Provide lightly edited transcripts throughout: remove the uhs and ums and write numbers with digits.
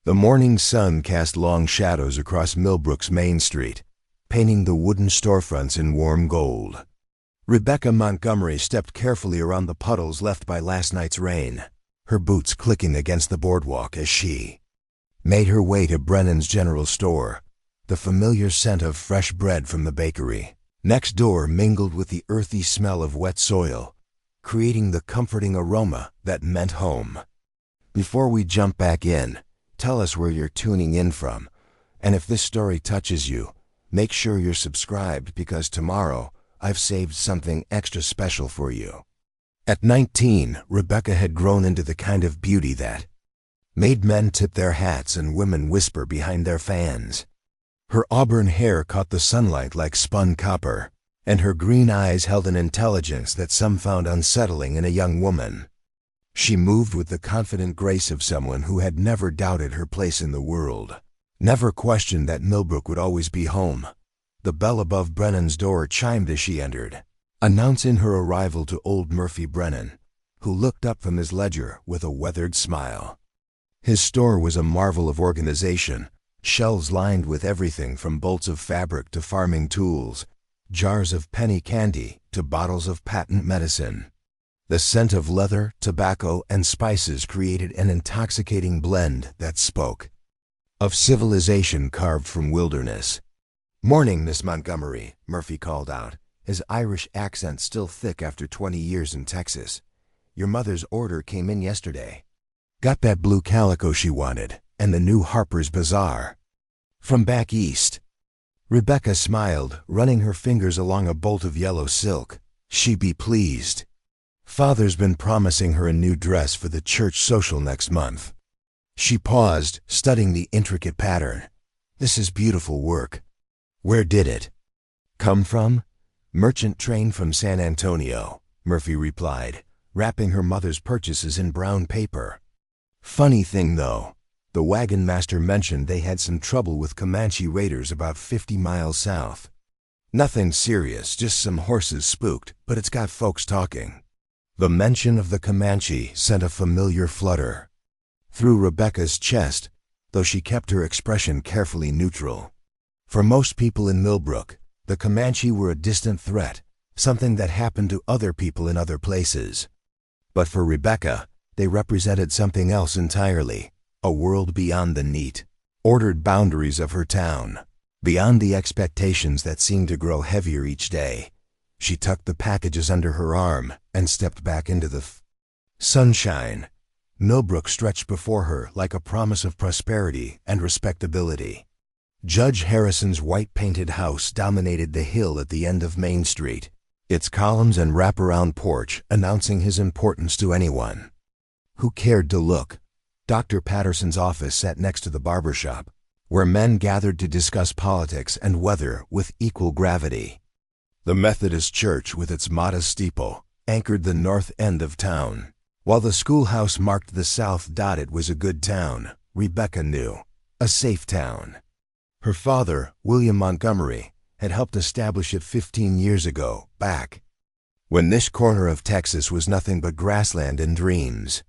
The morning sun cast long shadows across Millbrook's Main Street, painting the wooden storefronts in warm gold. Rebecca Montgomery stepped carefully around the puddles left by last night's rain, her boots clicking against the boardwalk as she made her way to Brennan's General Store, the familiar scent of fresh bread from the bakery next door mingled with the earthy smell of wet soil, creating the comforting aroma that meant home. Before we jump back in, tell us where you're tuning in from, and if this story touches you, make sure you're subscribed because tomorrow I've saved something extra special for you. At 19, Rebecca had grown into the kind of beauty that made men tip their hats and women whisper behind their fans. Her auburn hair caught the sunlight like spun copper, and her green eyes held an intelligence that some found unsettling in a young woman. She moved with the confident grace of someone who had never doubted her place in the world, never questioned that Millbrook would always be home. The bell above Brennan's door chimed as she entered, announcing her arrival to old Murphy Brennan, who looked up from his ledger with a weathered smile. His store was a marvel of organization, shelves lined with everything from bolts of fabric to farming tools, jars of penny candy to bottles of patent medicine. The scent of leather, tobacco, and spices created an intoxicating blend that spoke of civilization carved from wilderness. "Morning, Miss Montgomery," Murphy called out, his Irish accent still thick after 20 years in Texas. "Your mother's order came in yesterday. Got that blue calico she wanted, and the new Harper's Bazaar from back east." Rebecca smiled, running her fingers along a bolt of yellow silk. "She be pleased. Father's been promising her a new dress for the church social next month." She paused, studying the intricate pattern. "This is beautiful work. Where did it come from?" "Merchant train from San Antonio," Murphy replied, wrapping her mother's purchases in brown paper. "Funny thing though, the wagon master mentioned they had some trouble with Comanche raiders about 50 miles south. Nothing serious, just some horses spooked, but it's got folks talking." The mention of the Comanche sent a familiar flutter through Rebecca's chest, though she kept her expression carefully neutral. For most people in Millbrook, the Comanche were a distant threat, something that happened to other people in other places. But for Rebecca, they represented something else entirely, a world beyond the neat, ordered boundaries of her town, beyond the expectations that seemed to grow heavier each day. She tucked the packages under her arm and stepped back into the sunshine. Millbrook stretched before her like a promise of prosperity and respectability. Judge Harrison's white-painted house dominated the hill at the end of Main Street, its columns and wraparound porch announcing his importance to anyone who cared to look. Dr. Patterson's office sat next to the barber shop, where men gathered to discuss politics and weather with equal gravity. The Methodist church, with its modest steeple, anchored the north end of town, while the schoolhouse marked the south. It was a good town, Rebecca knew, a safe town. Her father, William Montgomery, had helped establish it 15 years ago, back when this corner of Texas was nothing but grassland and dreams.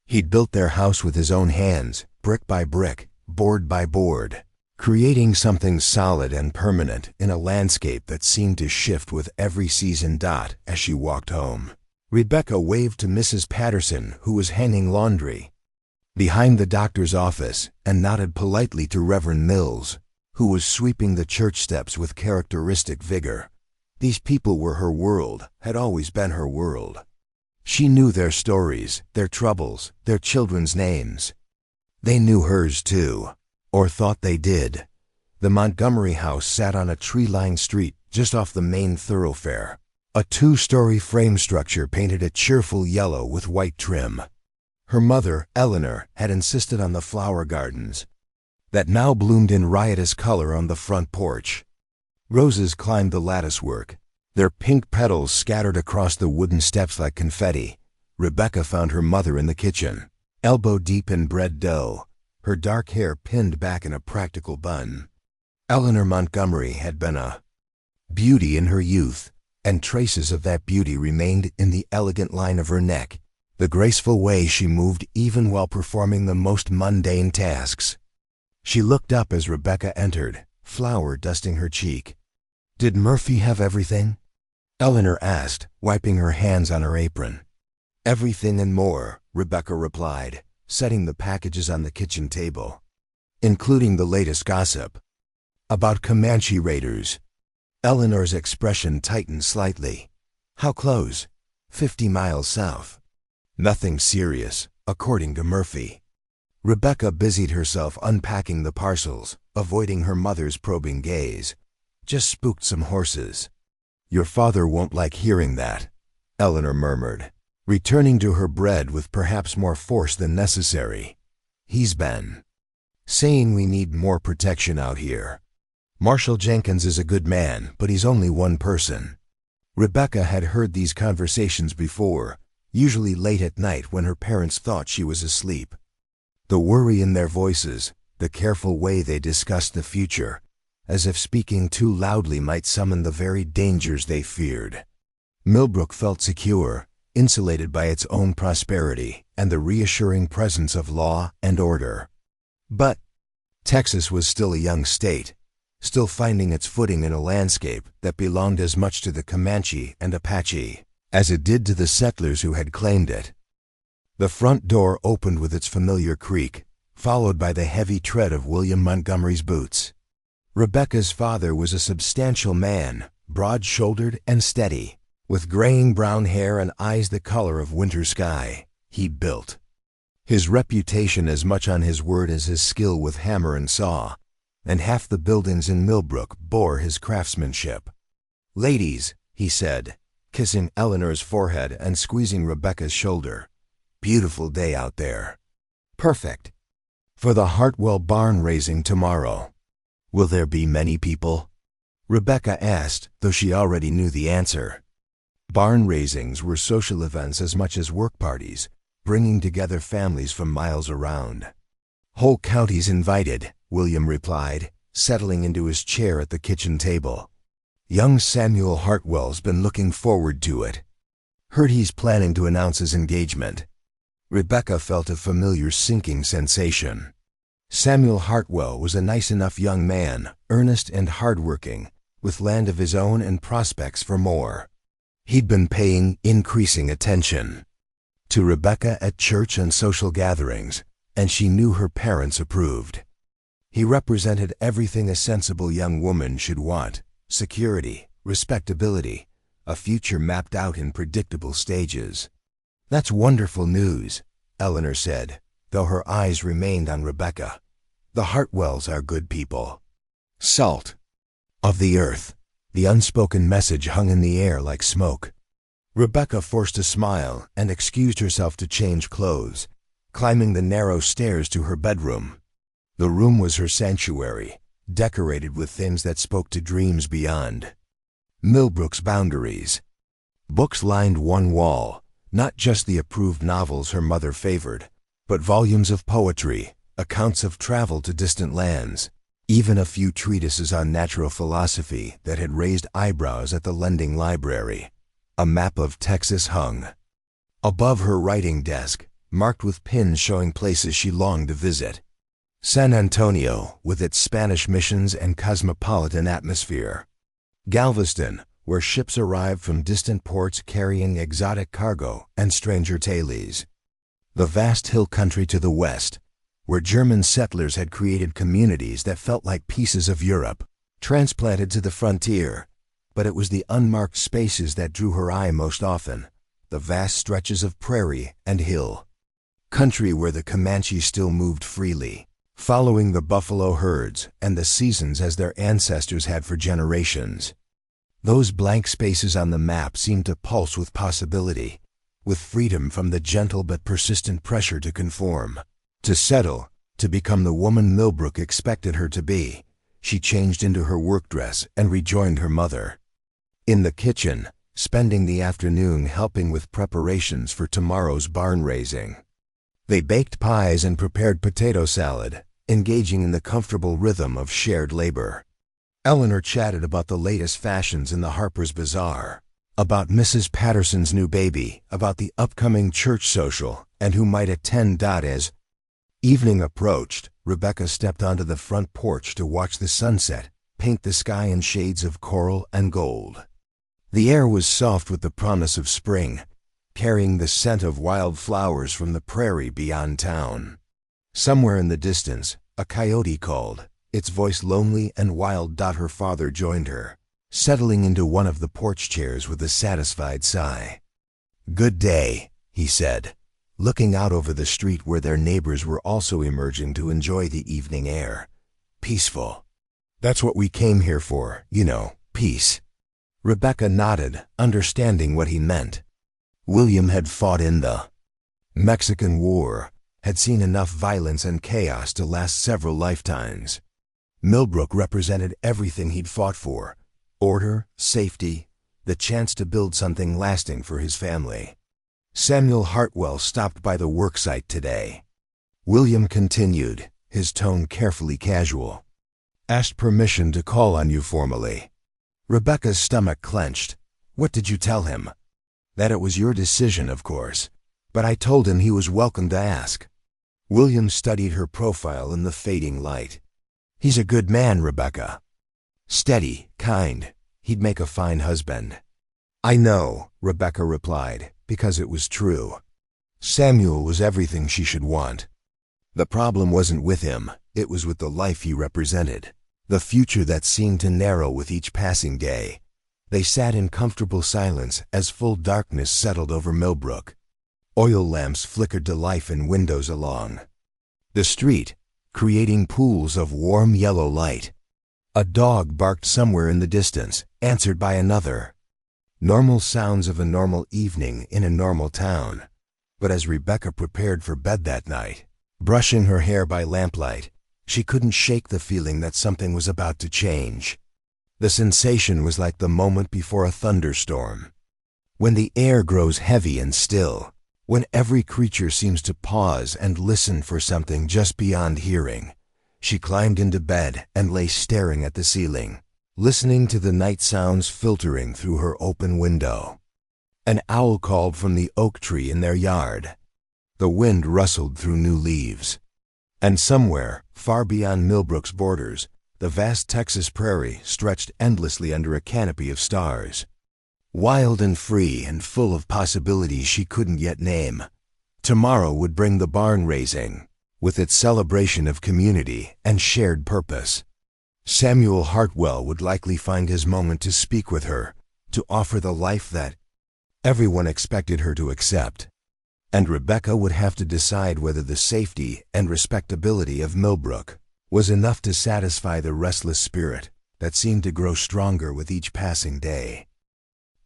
He'd built their house with his own hands, brick by brick, board by board, creating something solid and permanent in a landscape that seemed to shift with every season. As she walked home, Rebecca waved to Mrs. Patterson, who was hanging laundry behind the doctor's office, and nodded politely to Reverend Mills, who was sweeping the church steps with characteristic vigor. These people were her world, had always been her world. She knew their stories, their troubles, their children's names. They knew hers too, or thought they did. The Montgomery house sat on a tree-lined street just off the main thoroughfare, a 2-story frame structure painted a cheerful yellow with white trim. Her mother, Eleanor, had insisted on the flower gardens that now bloomed in riotous color on the front porch. Roses climbed the latticework, their pink petals scattered across the wooden steps like confetti. Rebecca found her mother in the kitchen, elbow-deep in bread dough, her dark hair pinned back in a practical bun. Eleanor Montgomery had been a beauty in her youth, and traces of that beauty remained in the elegant line of her neck, the graceful way she moved even while performing the most mundane tasks. She looked up as Rebecca entered, flour dusting her cheek. "Did Murphy have everything?" Eleanor asked, wiping her hands on her apron. "Everything and more," Rebecca replied, setting the packages on the kitchen table, including the latest gossip. "About Comanche raiders." Eleanor's expression tightened slightly. "How close?" 50 miles south. "Nothing serious, according to Murphy." Rebecca busied herself unpacking the parcels, avoiding her mother's probing gaze. "Just spooked some horses." "Your father won't like hearing that," Eleanor murmured, returning to her bread with perhaps more force than necessary. "He's been saying we need more protection out here. Marshal Jenkins is a good man, but he's only one person." Rebecca had heard these conversations before, usually late at night when her parents thought she was asleep. The worry in their voices, the careful way they discussed the future, as if speaking too loudly might summon the very dangers they feared. Millbrook felt secure, insulated by its own prosperity and the reassuring presence of law and order. But Texas was still a young state, still finding its footing in a landscape that belonged as much to the Comanche and Apache as it did to the settlers who had claimed it. The front door opened with its familiar creak, followed by the heavy tread of William Montgomery's boots. Rebecca's father was a substantial man, broad-shouldered and steady, with graying brown hair and eyes the color of winter sky. He built his reputation as much on his word as his skill with hammer and saw, and half the buildings in Millbrook bore his craftsmanship. "Ladies," he said, kissing Eleanor's forehead and squeezing Rebecca's shoulder. "Beautiful day out there. Perfect for the Hartwell barn raising tomorrow. Will there be many people?" Rebecca asked, though she already knew the answer. Barn raisings were social events as much as work parties, bringing together families from miles around. "Whole counties invited," William replied, settling into his chair at the kitchen table. "Young Samuel Hartwell's been looking forward to it. Heard he's planning to announce his engagement." Rebecca felt a familiar sinking sensation. Samuel Hartwell was a nice enough young man, earnest and hardworking, with land of his own and prospects for more. He'd been paying increasing attention to Rebecca at church and social gatherings, and she knew her parents approved. He represented everything a sensible young woman should want: security, respectability, a future mapped out in predictable stages. "That's wonderful news," Eleanor said, though her eyes remained on Rebecca. "The Hartwells are good people. Salt of the earth." The unspoken message hung in the air like smoke. Rebecca forced a smile and excused herself to change clothes, climbing the narrow stairs to her bedroom. The room was her sanctuary, decorated with things that spoke to dreams beyond Millbrook's boundaries. Books lined one wall, not just the approved novels her mother favored, but volumes of poetry, accounts of travel to distant lands, even a few treatises on natural philosophy that had raised eyebrows at the lending library. A map of Texas hung above her writing desk, marked with pins showing places she longed to visit. San Antonio, with its Spanish missions and cosmopolitan atmosphere. Galveston, where ships arrived from distant ports carrying exotic cargo and stranger tales. The vast hill country to the west, where German settlers had created communities that felt like pieces of Europe, transplanted to the frontier. But it was the unmarked spaces that drew her eye most often, the vast stretches of prairie and hill country where the Comanche still moved freely, following the buffalo herds and the seasons as their ancestors had for generations. Those blank spaces on the map seemed to pulse with possibility, with freedom from the gentle but persistent pressure to conform, to settle, to become the woman Millbrook expected her to be. She changed into her work dress and rejoined her mother in the kitchen, spending the afternoon helping with preparations for tomorrow's barn raising. They baked pies and prepared potato salad, engaging in the comfortable rhythm of shared labor. Eleanor chatted about the latest fashions in the Harper's Bazaar, About Mrs. Patterson's new baby, about the upcoming church social, and who might attend. As evening approached, Rebecca stepped onto the front porch to watch the sunset paint the sky in shades of coral and gold. The air was soft with the promise of spring, carrying the scent of wild flowers from the prairie beyond town. Somewhere in the distance, a coyote called, its voice lonely and wild. Her father joined her, settling into one of the porch chairs with a satisfied sigh. "Good day," he said, looking out over the street where their neighbors were also emerging to enjoy the evening air. "Peaceful. That's what we came here for, peace." Rebecca nodded, understanding what he meant. William had fought in the Mexican War, had seen enough violence and chaos to last several lifetimes. Millbrook represented everything he'd fought for: order, safety, the chance to build something lasting for his family. Samuel Hartwell stopped by the worksite today. William continued, his tone carefully casual. "Asked permission to call on you formally." Rebecca's stomach clenched. "What did you tell him?" "That it was your decision, of course. But I told him he was welcome to ask." William studied her profile in the fading light. "He's a good man, Rebecca. Steady, kind. He'd make a fine husband." "I know," Rebecca replied, because it was true. Samuel was everything she should want. The problem wasn't with him, it was with the life he represented, the future that seemed to narrow with each passing day. They sat in comfortable silence as full darkness settled over Millbrook. Oil lamps flickered to life in windows along the street, creating pools of warm yellow light. A dog barked somewhere in the distance, answered by another. Normal sounds of a normal evening in a normal town. But as Rebecca prepared for bed that night, brushing her hair by lamplight, she couldn't shake the feeling that something was about to change. The sensation was like the moment before a thunderstorm. When the air grows heavy and still, when every creature seems to pause and listen for something just beyond hearing. She climbed into bed and lay staring at the ceiling, listening to the night sounds filtering through her open window. An owl called from the oak tree in their yard. The wind rustled through new leaves. And somewhere, far beyond Millbrook's borders, the vast Texas prairie stretched endlessly under a canopy of stars. Wild and free and full of possibilities she couldn't yet name. Tomorrow would bring the barn raising, with its celebration of community and shared purpose. Samuel Hartwell would likely find his moment to speak with her, to offer the life that everyone expected her to accept. And Rebecca would have to decide whether the safety and respectability of Millbrook was enough to satisfy the restless spirit that seemed to grow stronger with each passing day.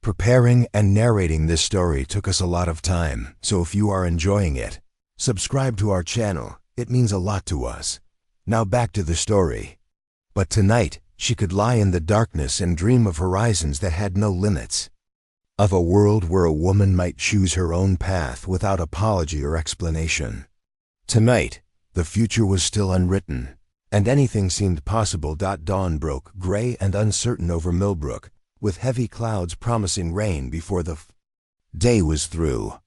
Preparing and narrating this story took us a lot of time, so if you are enjoying it, subscribe to our channel. It means a lot to us. Now back to the story. But tonight, she could lie in the darkness and dream of horizons that had no limits. Of a world where a woman might choose her own path without apology or explanation. Tonight, the future was still unwritten, and anything seemed possible. Dawn broke gray and uncertain over Millbrook, with heavy clouds promising rain before the day was through.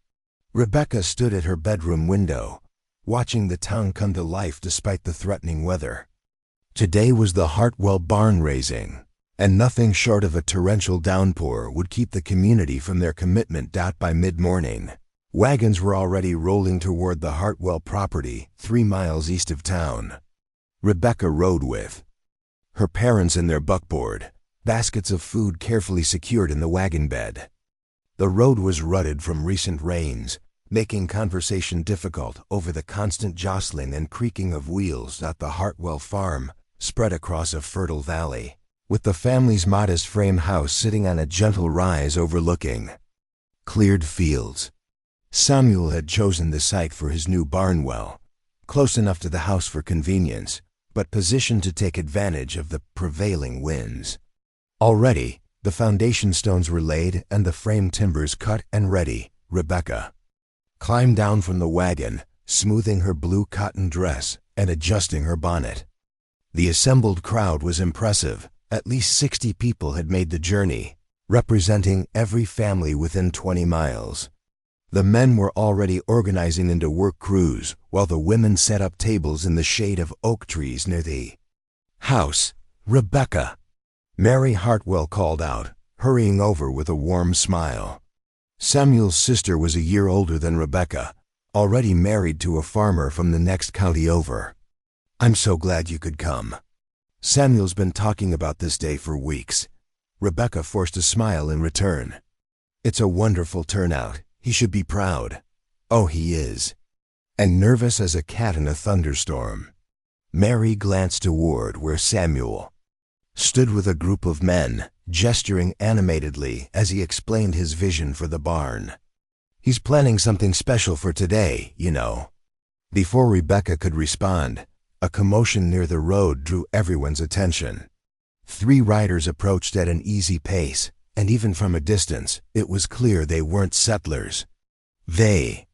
Rebecca stood at her bedroom window, watching the town come to life despite the threatening weather. Today was the Hartwell barn raising, and nothing short of a torrential downpour would keep the community from their commitment. By mid-morning, wagons were already rolling toward the Hartwell property 3 miles east of town. Rebecca rode with her parents in their buckboard, baskets of food carefully secured in the wagon bed. The road was rutted from recent rains, making conversation difficult over the constant jostling and creaking of wheels. The Hartwell farm spread across a fertile valley, with the family's modest frame house sitting on a gentle rise overlooking cleared fields. Samuel had chosen the site for his new barn well, close enough to the house for convenience, but positioned to take advantage of the prevailing winds. Already, the foundation stones were laid and the frame timbers cut and ready. Rebecca climbed down from the wagon, smoothing her blue cotton dress and adjusting her bonnet. The assembled crowd was impressive. At least 60 people had made the journey, representing every family within 20 miles. The men were already organizing into work crews, while the women set up tables in the shade of oak trees near the house. "Rebecca!" Mary Hartwell called out, hurrying over with a warm smile. Samuel's sister was a year older than Rebecca, already married to a farmer from the next county over. "I'm so glad you could come. Samuel's been talking about this day for weeks." Rebecca forced a smile in return. "It's a wonderful turnout. He should be proud." "Oh, he is." And nervous as a cat in a thunderstorm. Mary glanced toward where Samuel stood with a group of men, gesturing animatedly as he explained his vision for the barn. "He's planning something special for today, you know." Before Rebecca could respond, a commotion near the road drew everyone's attention. 3 riders approached at an easy pace, and even from a distance, it was clear they weren't settlers. They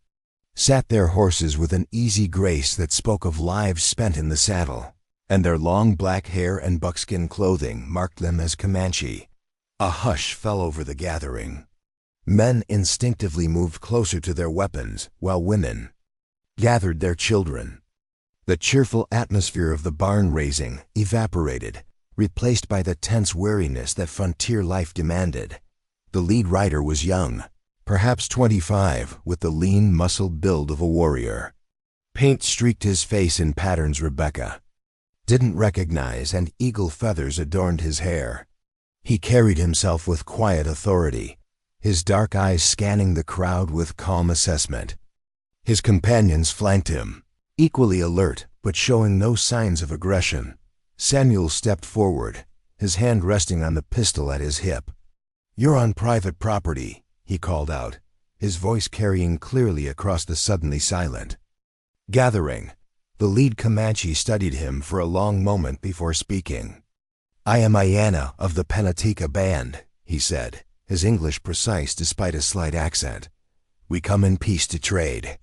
sat their horses with an easy grace that spoke of lives spent in the saddle, and their long black hair and buckskin clothing marked them as Comanche. A hush fell over the gathering. Men instinctively moved closer to their weapons, while women gathered their children. The cheerful atmosphere of the barn raising evaporated, replaced by the tense wariness that frontier life demanded. The lead rider was young, perhaps 25, with the lean, muscled build of a warrior. Paint streaked his face in patterns Rebecca didn't recognize, and eagle feathers adorned his hair. He carried himself with quiet authority, his dark eyes scanning the crowd with calm assessment. His companions flanked him, equally alert but showing no signs of aggression. Samuel stepped forward, his hand resting on the pistol at his hip. "You're on private property," he called out, his voice carrying clearly across the suddenly silent gathering. The lead Comanche studied him for a long moment before speaking. "I am Ayana of the Penatica Band," he said, his English precise despite a slight accent. "We come in peace to trade."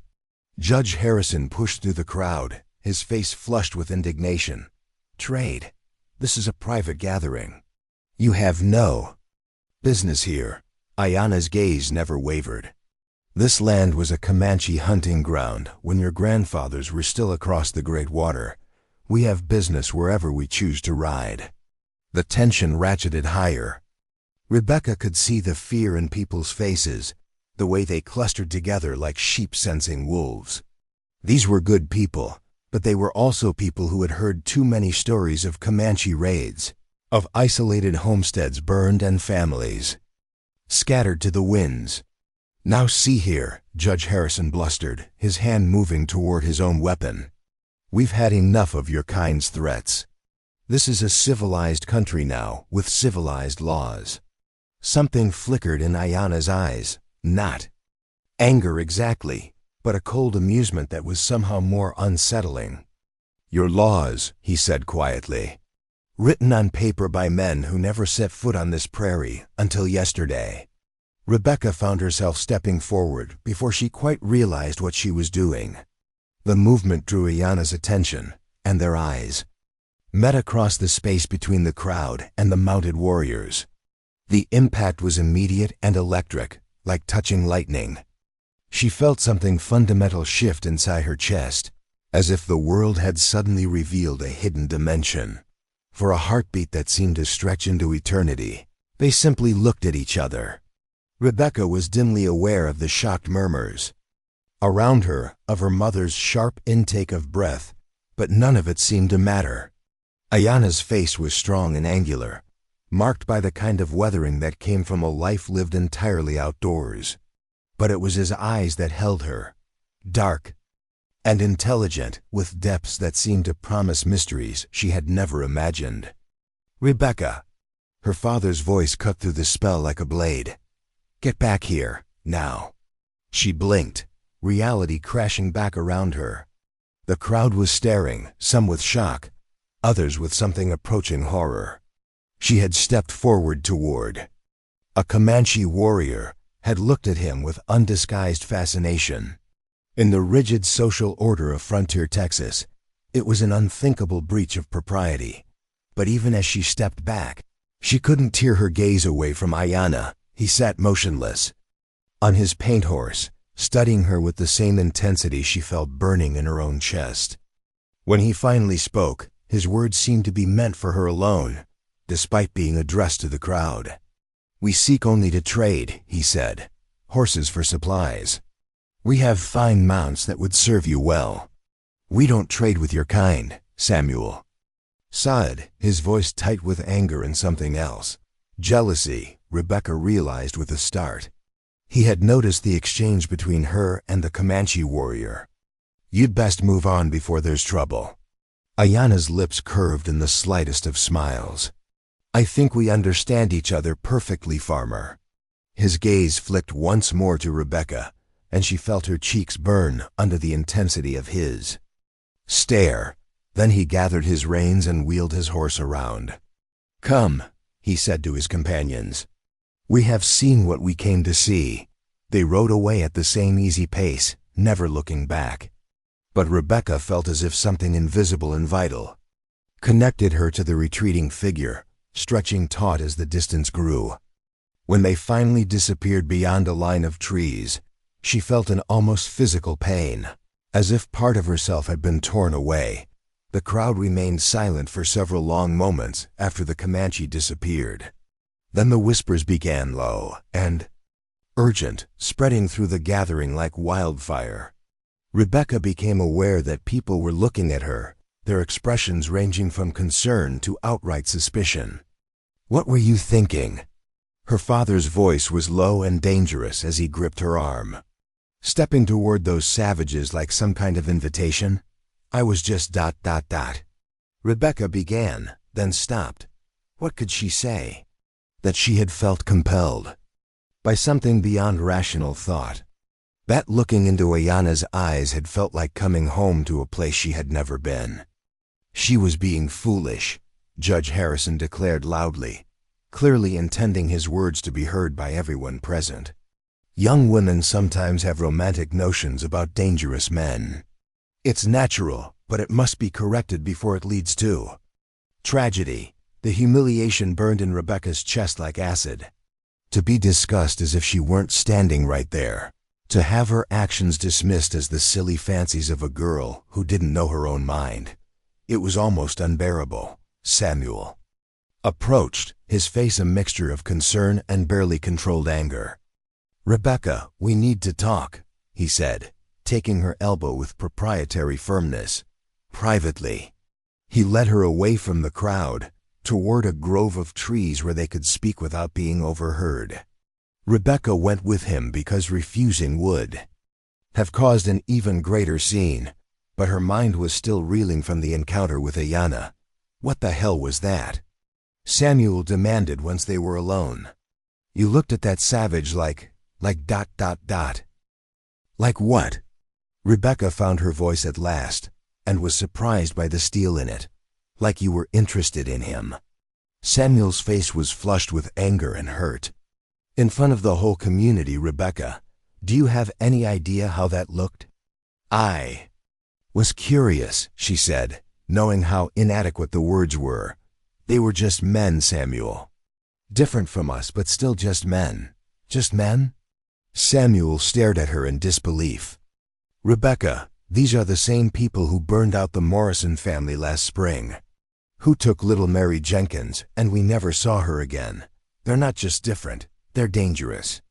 Judge Harrison pushed through the crowd, his face flushed with indignation. "Trade? This is a private gathering. You have no business here." Ayana's gaze never wavered. "This land was a Comanche hunting ground when your grandfathers were still across the Great Water. We have business wherever we choose to ride." The tension ratcheted higher. Rebecca could see the fear in people's faces, the way they clustered together like sheep sensing wolves. These were good people, but they were also people who had heard too many stories of Comanche raids, of isolated homesteads burned and families scattered to the winds. "Now see here," Judge Harrison blustered, his hand moving toward his own weapon. "We've had enough of your kind's threats. This is a civilized country now, with civilized laws." Something flickered in Ayana's eyes, not anger exactly, but a cold amusement that was somehow more unsettling. "Your laws," he said quietly, "written on paper by men who never set foot on this prairie until yesterday." Rebecca found herself stepping forward before she quite realized what she was doing. The movement drew Ayana's attention, and their eyes met across the space between the crowd and the mounted warriors. The impact was immediate and electric, like touching lightning. She felt something fundamental shift inside her chest, as if the world had suddenly revealed a hidden dimension. For a heartbeat that seemed to stretch into eternity, they simply looked at each other. Rebecca was dimly aware of the shocked murmurs around her, of her mother's sharp intake of breath, but none of it seemed to matter. Ayana's face was strong and angular, marked by the kind of weathering that came from a life lived entirely outdoors. But it was his eyes that held her, dark and intelligent, with depths that seemed to promise mysteries she had never imagined. "Rebecca," her father's voice cut through the spell like a blade. "Get back here, now." She blinked, reality crashing back around her. The crowd was staring, some with shock, others with something approaching horror. She had stepped forward toward a Comanche warrior, had looked at him with undisguised fascination. In the rigid social order of frontier Texas, it was an unthinkable breach of propriety. But even as she stepped back, She couldn't tear her gaze away from Ayanna. He sat motionless on his paint horse, studying her with the same intensity she felt burning in her own chest. When he finally spoke, his words seemed to be meant for her alone, despite being addressed to the crowd. "We seek only to trade," he said. "Horses for supplies. We have fine mounts that would serve you well. We don't trade with your kind, Samuel." Saad, his voice tight with anger and something else. Jealousy, Rebecca realized with a start. He had noticed the exchange between her and the Comanche warrior. "You'd best move on before there's trouble." Ayanna's lips curved in the slightest of smiles. "I think we understand each other perfectly, farmer." His gaze flicked once more to Rebecca, and she felt her cheeks burn under the intensity of his stare. Then he gathered his reins and wheeled his horse around. "Come," he said to his companions. "We have seen what we came to see." They rode away at the same easy pace, never looking back. But Rebecca felt as if something invisible and vital connected her to the retreating figure, stretching taut as the distance grew. When they finally disappeared beyond a line of trees, she felt an almost physical pain, as if part of herself had been torn away. The crowd remained silent for several long moments after the Comanche disappeared. Then the whispers began low and urgent, spreading through the gathering like wildfire. Rebecca became aware that people were looking at her, their expressions ranging from concern to outright suspicion. "What were you thinking?" Her father's voice was low and dangerous as he gripped her arm. "Stepping toward those savages like some kind of invitation? I was just ... Rebecca began, then stopped. What could she say? That she had felt compelled by something beyond rational thought. That looking into Ayanna's eyes had felt like coming home to a place she had never been. She was being foolish, Judge Harrison declared loudly, clearly intending his words to be heard by everyone present. Young women sometimes have romantic notions about dangerous men. It's natural, but it must be corrected before it leads to tragedy. The humiliation burned in Rebecca's chest like acid. To be discussed as if she weren't standing right there. To have her actions dismissed as the silly fancies of a girl who didn't know her own mind. It was almost unbearable. Samuel approached, his face a mixture of concern and barely controlled anger. "Rebecca, we need to talk," he said, taking her elbow with proprietary firmness. Privately. He led her away from the crowd, toward a grove of trees where they could speak without being overheard. Rebecca went with him because refusing would have caused an even greater scene, but her mind was still reeling from the encounter with Ayanna. What the hell was that? Samuel demanded once they were alone. "You looked at that savage like... Like what?" Rebecca found her voice at last, and was surprised by the steel in it. "Like you were interested in him." Samuel's face was flushed with anger and hurt. "In front of the whole community, Rebecca, do you have any idea how that looked?" "I was curious," she said, knowing how inadequate the words were. "They were just men, Samuel. Different from us, but still just men." "Just men?" Samuel stared at her in disbelief. "Rebecca, these are the same people who burned out the Morrison family last spring. Who took little Mary Jenkins, and we never saw her again. They're not just different, they're dangerous."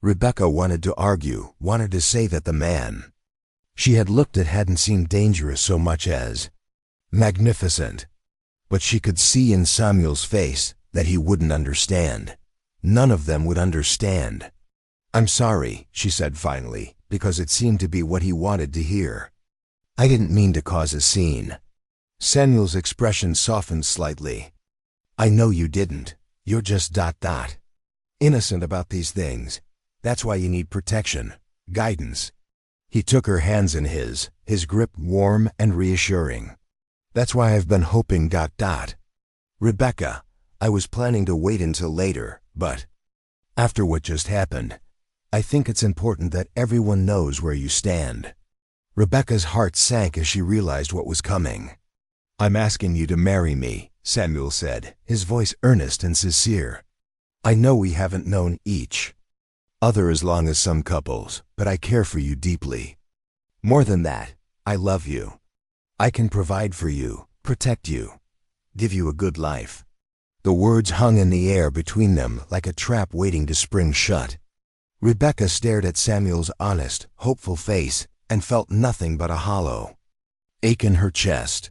Rebecca wanted to argue, wanted to say that the man she had looked at hadn't seemed dangerous so much as magnificent. But she could see in Samuel's face that he wouldn't understand. None of them would understand. "I'm sorry," she said finally, because it seemed to be what he wanted to hear. "I didn't mean to cause a scene." Samuel's expression softened slightly. "I know you didn't. You're just ... innocent about these things. That's why you need protection, guidance." He took her hands in his grip warm and reassuring. "That's why I've been hoping ... Rebecca, I was planning to wait until later, but after what just happened, I think it's important that everyone knows where you stand." Rebecca's heart sank as she realized what was coming. "I'm asking you to marry me," Samuel said, his voice earnest and sincere. "I know we haven't known each other as long as some couples, but I care for you deeply. More than that, I love you. I can provide for you, protect you, give you a good life." The words hung in the air between them like a trap waiting to spring shut. Rebecca stared at Samuel's honest, hopeful face and felt nothing but a hollow ache in her chest.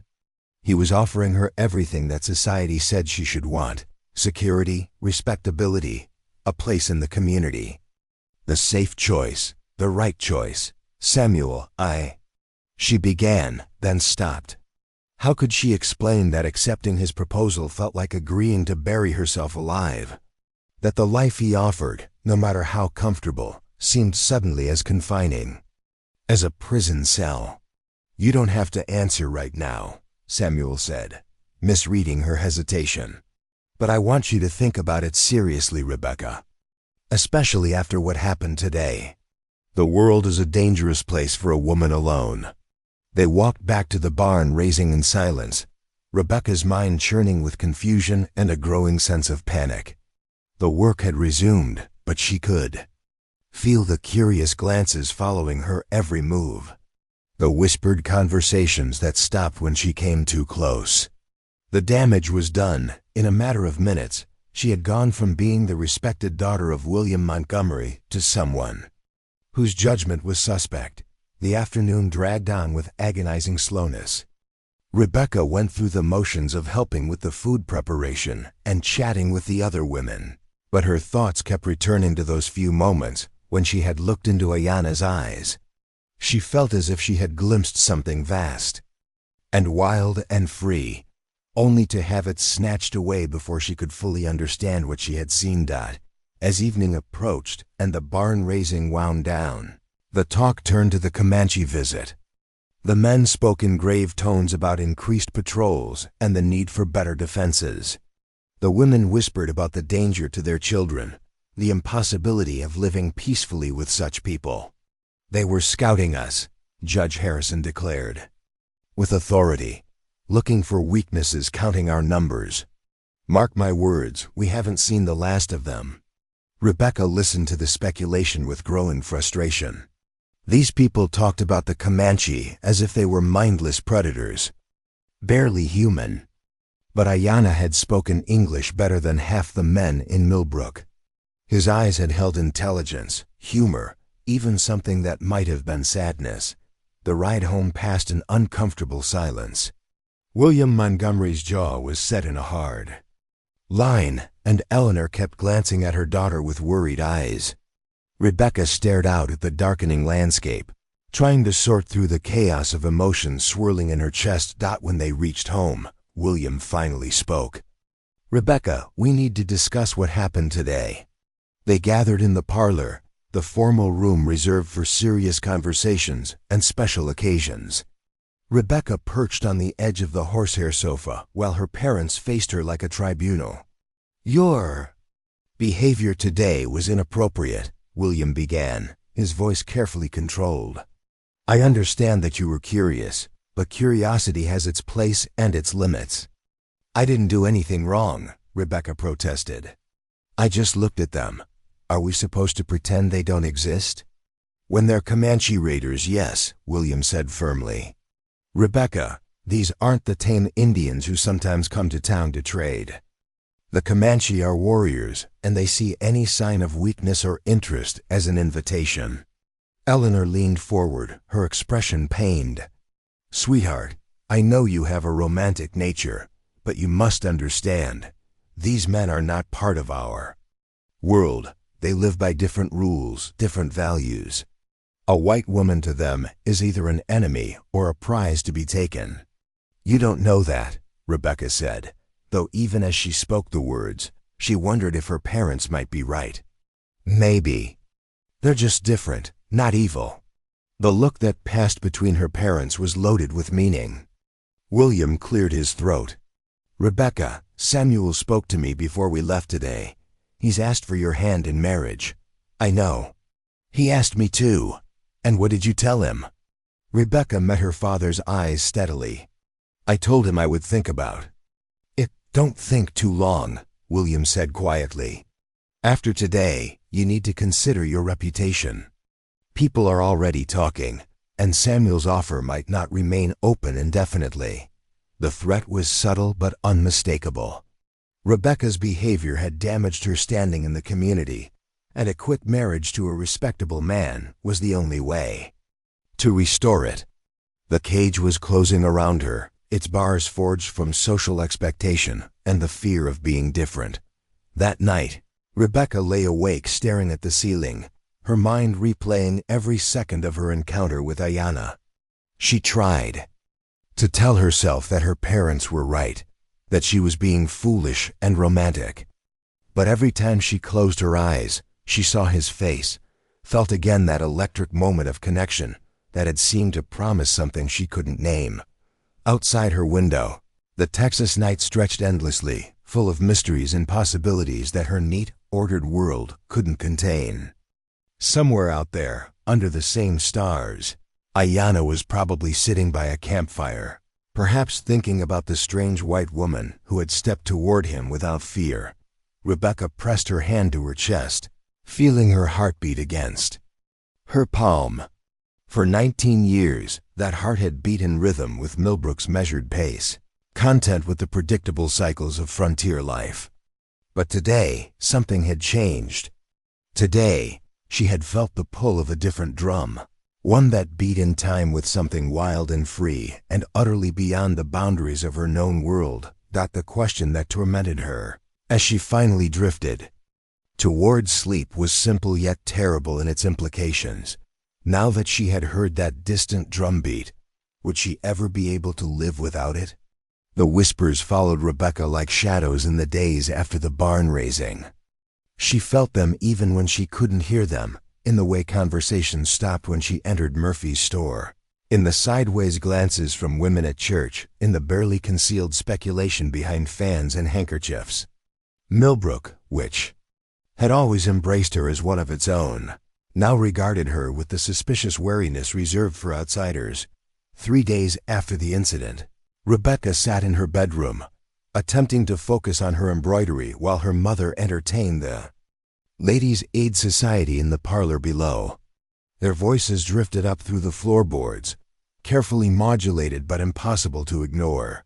He was offering her everything that society said she should want: security, respectability, a place in the community. The safe choice, the right choice. "Samuel, she began, then stopped. How could she explain that accepting his proposal felt like agreeing to bury herself alive? That the life he offered, no matter how comfortable, seemed suddenly as confining as a prison cell? "You don't have to answer right now," Samuel said, misreading her hesitation. "But I want you to think about it seriously, Rebecca. Especially after what happened today. The world is a dangerous place for a woman alone." They walked back to the barn, racing in silence, Rebecca's mind churning with confusion and a growing sense of panic. The work had resumed, but she could feel the curious glances following her every move, the whispered conversations that stopped when she came too close. The damage was done. In a matter of minutes, she had gone from being the respected daughter of William Montgomery to someone whose judgment was suspect. The afternoon dragged on with agonizing slowness. Rebecca went through the motions of helping with the food preparation and chatting with the other women, but her thoughts kept returning to those few moments when she had looked into Ayana's eyes. She felt as if she had glimpsed something vast and wild and free, only to have it snatched away before she could fully understand what she had seen. As evening approached and the barn raising wound down, the talk turned to the Comanche visit. The men spoke in grave tones about increased patrols and the need for better defenses. The women whispered about the danger to their children, the impossibility of living peacefully with such people. "They were scouting us," Judge Harrison declared, with authority, "looking for weaknesses, counting our numbers. Mark my words, we haven't seen the last of them." Rebecca listened to the speculation with growing frustration. These people talked about the Comanche as if they were mindless predators, barely human. But Ayana had spoken English better than half the men in Millbrook. His eyes had held intelligence, humor, even something that might have been sadness. The ride home passed in uncomfortable silence. William Montgomery's jaw was set in a hard line, and Eleanor kept glancing at her daughter with worried eyes. Rebecca stared out at the darkening landscape, trying to sort through the chaos of emotions swirling in her chest. When they reached home, William finally spoke. "Rebecca, we need to discuss what happened today." They gathered in the parlor, the formal room reserved for serious conversations and special occasions. Rebecca perched on the edge of the horsehair sofa while her parents faced her like a tribunal. "Your behavior today was inappropriate," William began, his voice carefully controlled. "I understand that you were curious, but curiosity has its place and its limits." "I didn't do anything wrong," Rebecca protested. "I just looked at them. Are we supposed to pretend they don't exist?" "When they're Comanche raiders, yes," William said firmly. "Rebecca, these aren't the tame Indians who sometimes come to town to trade. The Comanche are warriors, and they see any sign of weakness or interest as an invitation." Eleanor leaned forward, her expression pained. "Sweetheart, I know you have a romantic nature, but you must understand, these men are not part of our world. They live by different rules, different values. A white woman to them is either an enemy or a prize to be taken." "You don't know that," Rebecca said, though even as she spoke the words, she wondered if her parents might be right. "Maybe. They're just different, not evil." The look that passed between her parents was loaded with meaning. William cleared his throat. "Rebecca, Samuel spoke to me before we left today. He's asked for your hand in marriage." "I know. He asked me too. And what did you tell him?" Rebecca met her father's eyes steadily. I told him I would think about it. Don't think too long, William said quietly. After today, you need to consider your reputation. People are already talking, and Samuel's offer might not remain open indefinitely. The threat was subtle but unmistakable. Rebecca's behavior had damaged her standing in the community, and a quick marriage to a respectable man was the only way to restore it. The cage was closing around her, its bars forged from social expectation and the fear of being different. That night, Rebecca lay awake staring at the ceiling, her mind replaying every second of her encounter with Ayanna. She tried to tell herself that her parents were right, that she was being foolish and romantic. But every time she closed her eyes, she saw his face, felt again that electric moment of connection that had seemed to promise something she couldn't name. Outside her window, the Texas night stretched endlessly, full of mysteries and possibilities that her neat, ordered world couldn't contain. Somewhere out there, under the same stars, Ayanna was probably sitting by a campfire, perhaps thinking about the strange white woman who had stepped toward him without fear. Rebecca pressed her hand to her chest, feeling her heartbeat against her palm. For 19 years, that heart had beat in rhythm with Millbrook's measured pace, content with the predictable cycles of frontier life. But today, something had changed. Today, she had felt the pull of a different drum, one that beat in time with something wild and free and utterly beyond the boundaries of her known world. The question that tormented her, as she finally drifted towards sleep, was simple yet terrible in its implications. Now that she had heard that distant drumbeat, would she ever be able to live without it? The whispers followed Rebecca like shadows in the days after the barn raising. She felt them even when she couldn't hear them, in the way conversations stopped when she entered Murphy's store, in the sideways glances from women at church, in the barely concealed speculation behind fans and handkerchiefs. Millbrook, which had always embraced her as one of its own, now regarded her with the suspicious wariness reserved for outsiders. 3 days after the incident, Rebecca sat in her bedroom, attempting to focus on her embroidery while her mother entertained the Ladies' Aid Society in the parlor below. Their voices drifted up through the floorboards, carefully modulated but impossible to ignore.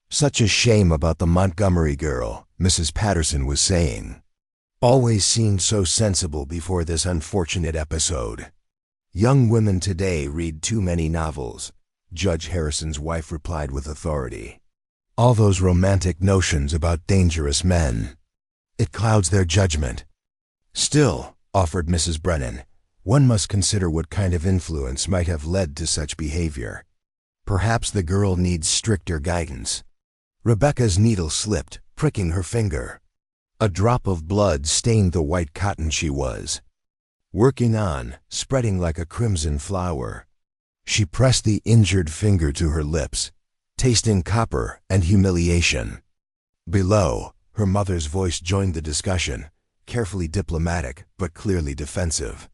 Such a shame about the Montgomery girl, Mrs. Patterson was saying. Always seemed so sensible before this unfortunate episode. Young women today read too many novels, Judge Harrison's wife replied with authority. All those romantic notions about dangerous men. It clouds their judgment. Still, offered Mrs. Brennan, one must consider what kind of influence might have led to such behavior. Perhaps the girl needs stricter guidance. Rebecca's needle slipped, pricking her finger. A drop of blood stained the white cotton she was working on, spreading like a crimson flower. She pressed the injured finger to her lips, tasting copper and humiliation. Below, her mother's voice joined the discussion, carefully diplomatic but clearly defensive.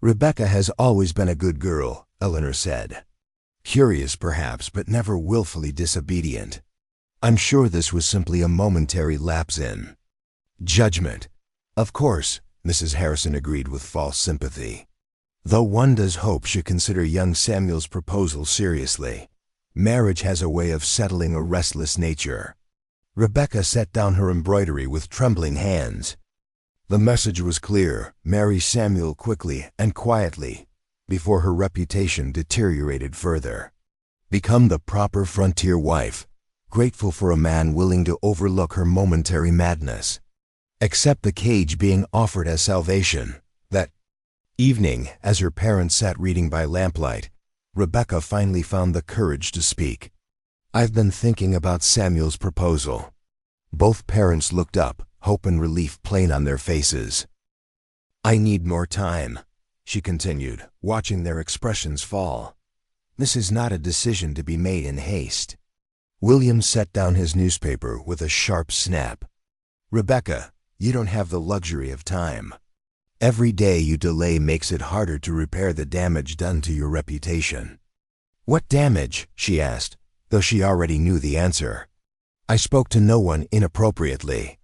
Rebecca has always been a good girl, Eleanor said. Curious perhaps, but never willfully disobedient. I'm sure this was simply a momentary lapse in judgment. Of course, Mrs. Harrison agreed with false sympathy. Though one does hope she'll consider young Samuel's proposal seriously. Marriage has a way of settling a restless nature. Rebecca set down her embroidery with trembling hands. The message was clear: marry Samuel quickly and quietly, before her reputation deteriorated further. Become the proper frontier wife, grateful for a man willing to overlook her momentary madness. Accept the cage being offered as salvation. That evening, as her parents sat reading by lamplight, Rebecca finally found the courage to speak. I've been thinking about Samuel's proposal. Both parents looked up, hope and relief plain on their faces. I need more time, she continued, watching their expressions fall. This is not a decision to be made in haste. William set down his newspaper with a sharp snap. Rebecca, you don't have the luxury of time. Every day you delay makes it harder to repair the damage done to your reputation. What damage? She asked, though she already knew the answer. I spoke to no one inappropriately.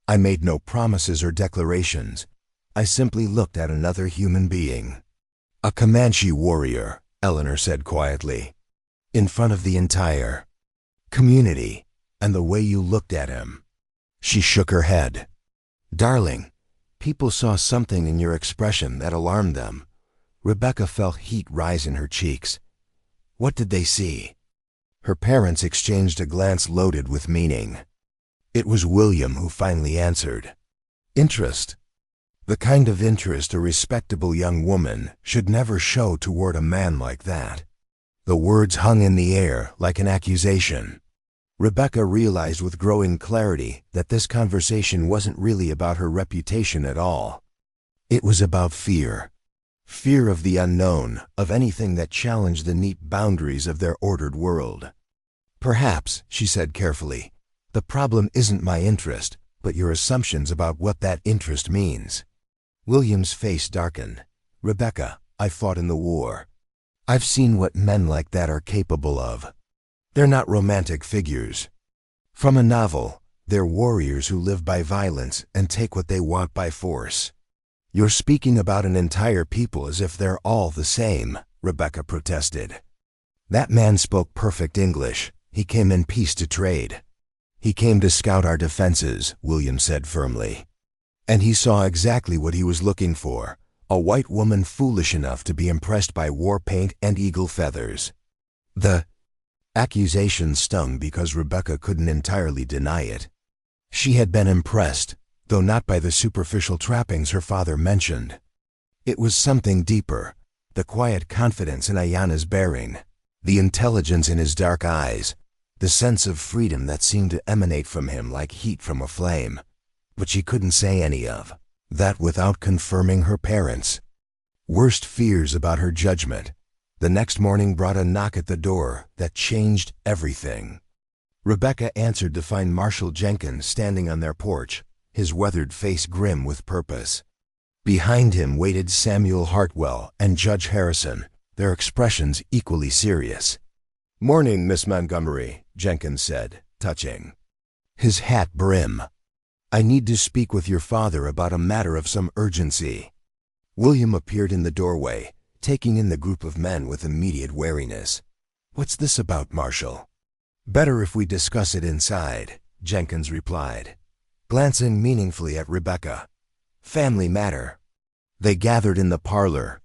I made no promises or declarations. I simply looked at another human being. A Comanche warrior, Eleanor said quietly, in front of the entire community, and the way you looked at him. She shook her head. Darling, people saw something in your expression that alarmed them. Rebecca felt heat rise in her cheeks. What did they see? Her parents exchanged a glance loaded with meaning. It was William who finally answered. Interest. The kind of interest a respectable young woman should never show toward a man like that. The words hung in the air like an accusation. Rebecca realized with growing clarity that this conversation wasn't really about her reputation at all. It was about fear. Fear of the unknown, of anything that challenged the neat boundaries of their ordered world. Perhaps, she said carefully, the problem isn't my interest, but your assumptions about what that interest means. William's face darkened. Rebecca, I fought in the war. I've seen what men like that are capable of. They're not romantic figures. From a novel, they're warriors who live by violence and take what they want by force. You're speaking about an entire people as if they're all the same, Rebecca protested. That man spoke perfect English. He came in peace to trade. He came to scout our defenses, William said firmly. And he saw exactly what he was looking for, a white woman foolish enough to be impressed by war paint and eagle feathers. The accusation stung because Rebecca couldn't entirely deny it. She had been impressed, though not by the superficial trappings her father mentioned. It was something deeper, the quiet confidence in Ayana's bearing, the intelligence in his dark eyes, the sense of freedom that seemed to emanate from him like heat from a flame. But she couldn't say any of that without confirming her parents' worst fears about her judgment. The next morning brought a knock at the door that changed everything. Rebecca answered to find Marshal Jenkins standing on their porch, his weathered face grim with purpose. Behind him waited Samuel Hartwell and Judge Harrison, their expressions equally serious. "Morning, Miss Montgomery," Jenkins said, touching his hat brim. "I need to speak with your father about a matter of some urgency." William appeared in the doorway, taking in the group of men with immediate wariness. "What's this about, Marshal?" "Better if we discuss it inside," Jenkins replied, glancing meaningfully at Rebecca. "Family matter." They gathered in the parlor.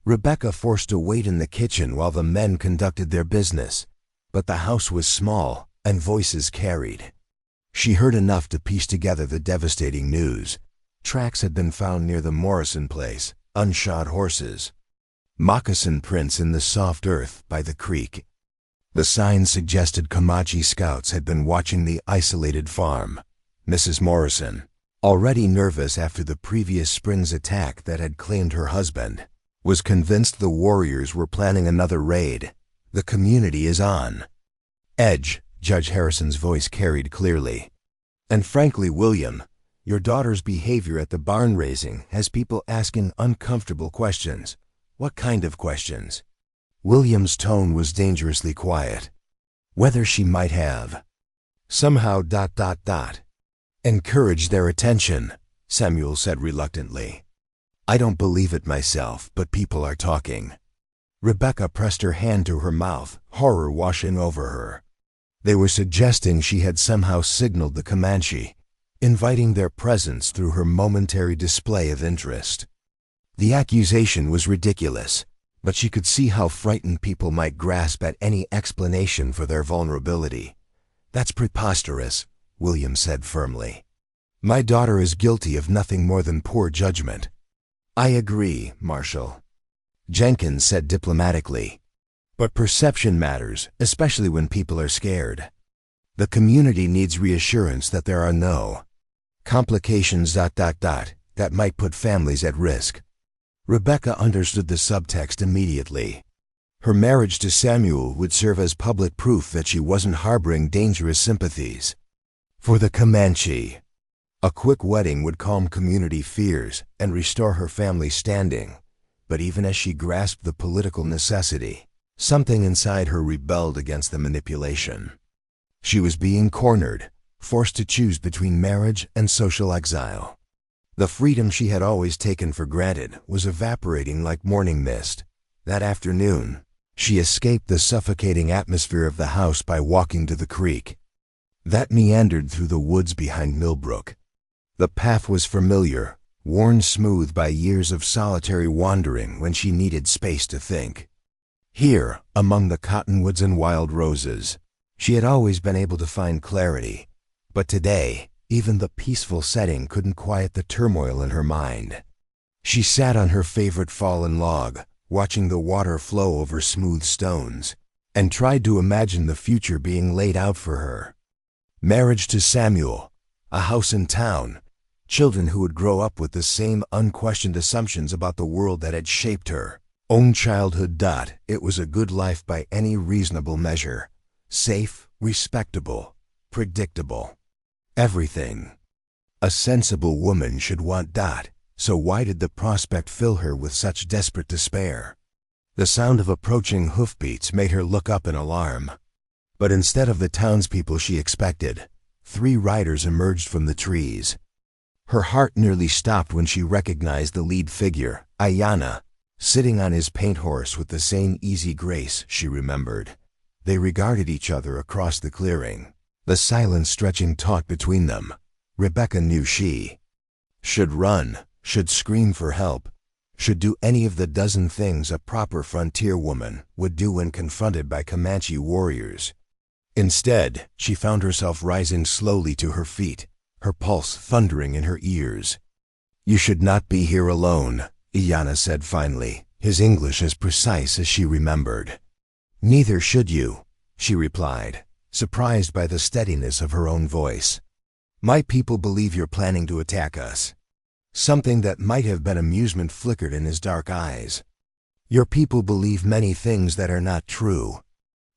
Rebecca forced to wait in the kitchen while the men conducted their business, but the house was small and voices carried. She heard enough to piece together the devastating news. Tracks had been found near the Morrison place, unshod horses, moccasin prints in the soft earth by the creek. The signs suggested Comanche scouts had been watching the isolated farm. Mrs. Morrison, already nervous after the previous spring's attack that had claimed her husband, was convinced the warriors were planning another raid. "The community is on edge," Judge Harrison's voice carried clearly. "And frankly, William, your daughter's behavior at the barn raising has people asking uncomfortable questions." "What kind of questions?" William's tone was dangerously quiet. "Whether she might have somehow ... encouraged their attention," Samuel said reluctantly. "I don't believe it myself, but people are talking." Rebecca pressed her hand to her mouth, horror washing over her. They were suggesting she had somehow signaled the Comanche, inviting their presence through her momentary display of interest. The accusation was ridiculous, but she could see how frightened people might grasp at any explanation for their vulnerability. "That's preposterous," William said firmly. "My daughter is guilty of nothing more than poor judgment." "I agree, Marshal," Jenkins said diplomatically. "But perception matters, especially when people are scared. The community needs reassurance that there are no complications ... that might put families at risk." Rebecca understood the subtext immediately. Her marriage to Samuel would serve as public proof that she wasn't harboring dangerous sympathies for the Comanche. A quick wedding would calm community fears and restore her family's standing. But even as she grasped the political necessity, Something inside her rebelled against the manipulation. She was being cornered, forced to choose between marriage and social exile. The freedom she had always taken for granted was evaporating like morning mist. That afternoon, she escaped the suffocating atmosphere of the house by walking to the creek that meandered through the woods behind Millbrook. The path was familiar, worn smooth by years of solitary wandering when she needed space to think. Here, among the cottonwoods and wild roses, she had always been able to find clarity, but today, even the peaceful setting couldn't quiet the turmoil in her mind. She sat on her favorite fallen log, watching the water flow over smooth stones, and tried to imagine the future being laid out for her. Marriage to Samuel, a house in town, children who would grow up with the same unquestioned assumptions about the world that had shaped her own childhood. It was a good life by any reasonable measure. Safe, respectable, predictable. Everything a sensible woman should want. So why did the prospect fill her with such desperate despair? The sound of approaching hoofbeats made her look up in alarm. But instead of the townspeople she expected, 3 riders emerged from the trees. Her heart nearly stopped when she recognized the lead figure, Ayanna, sitting on his paint horse with the same easy grace she remembered. They regarded each other across the clearing, the silence stretching taut between them. Rebecca knew she should run, should scream for help, should do any of the dozen things a proper frontier woman would do when confronted by Comanche warriors. Instead, she found herself rising slowly to her feet, her pulse thundering in her ears. "You should not be here alone," Ayanna said finally, his English as precise as she remembered. "Neither should you," she replied, surprised by the steadiness of her own voice. "My people believe you're planning to attack us." Something that might have been amusement flickered in his dark eyes. "Your people believe many things that are not true."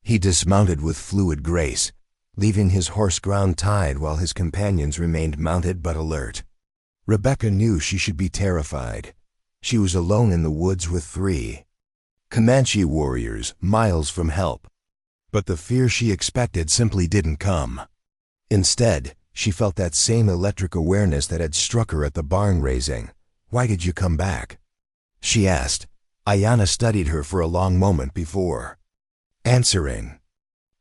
He dismounted with fluid grace, leaving his horse ground tied while his companions remained mounted but alert. Rebecca knew she should be terrified. She was alone in the woods with 3 Comanche warriors, miles from help. But the fear she expected simply didn't come. Instead, she felt that same electric awareness that had struck her at the barn raising. "Why did you come back?" she asked. Ayanna studied her for a long moment before answering.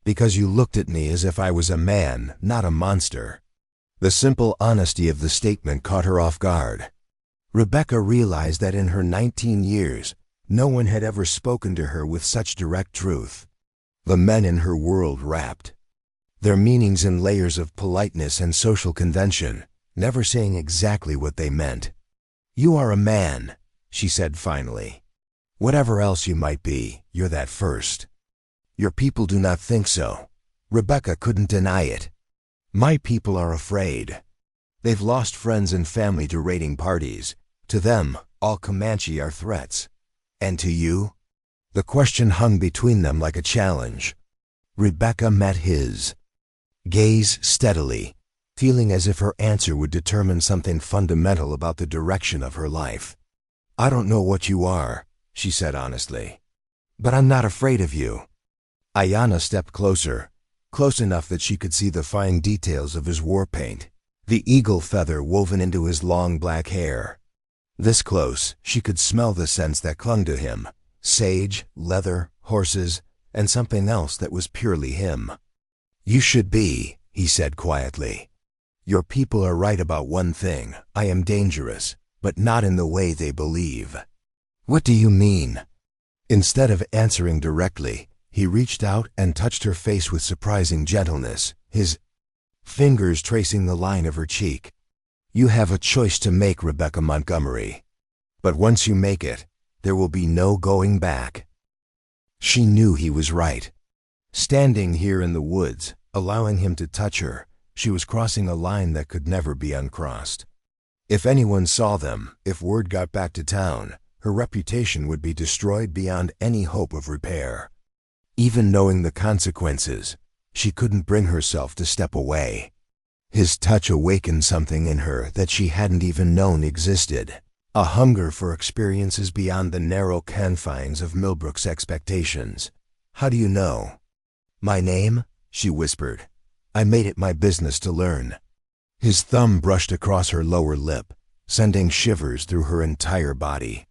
"Because you looked at me as if I was a man, not a monster." The simple honesty of the statement caught her off guard. Rebecca realized that in her 19 years, no one had ever spoken to her with such direct truth. The men in her world wrapped their meanings in layers of politeness and social convention, never saying exactly what they meant. "You are a man," she said finally. "Whatever else you might be, you're that first." "Your people do not think so." Rebecca couldn't deny it. "My people are afraid. They've lost friends and family to raiding parties. To them, all Comanche are threats. And to you?" The question hung between them like a challenge. Rebecca met his gaze steadily, feeling as if her answer would determine something fundamental about the direction of her life. "I don't know what you are," she said honestly. "But I'm not afraid of you." Ayanna stepped closer, close enough that she could see the fine details of his war paint, the eagle feather woven into his long black hair. This close, she could smell the scents that clung to him: sage, leather, horses, and something else that was purely him. "You should be," he said quietly. "Your people are right about one thing. I am dangerous, but not in the way they believe." "What do you mean?" Instead of answering directly, he reached out and touched her face with surprising gentleness, his fingers tracing the line of her cheek. "You have a choice to make, Rebecca Montgomery. But once you make it, there will be no going back." She knew he was right. Standing here in the woods, allowing him to touch her, she was crossing a line that could never be uncrossed. If anyone saw them, if word got back to town, her reputation would be destroyed beyond any hope of repair. Even knowing the consequences, she couldn't bring herself to step away. His touch awakened something in her that she hadn't even known existed, a hunger for experiences beyond the narrow confines of Millbrook's expectations. How do you know? My name? She whispered. I made it my business to learn. His thumb brushed across her lower lip, sending shivers through her entire body.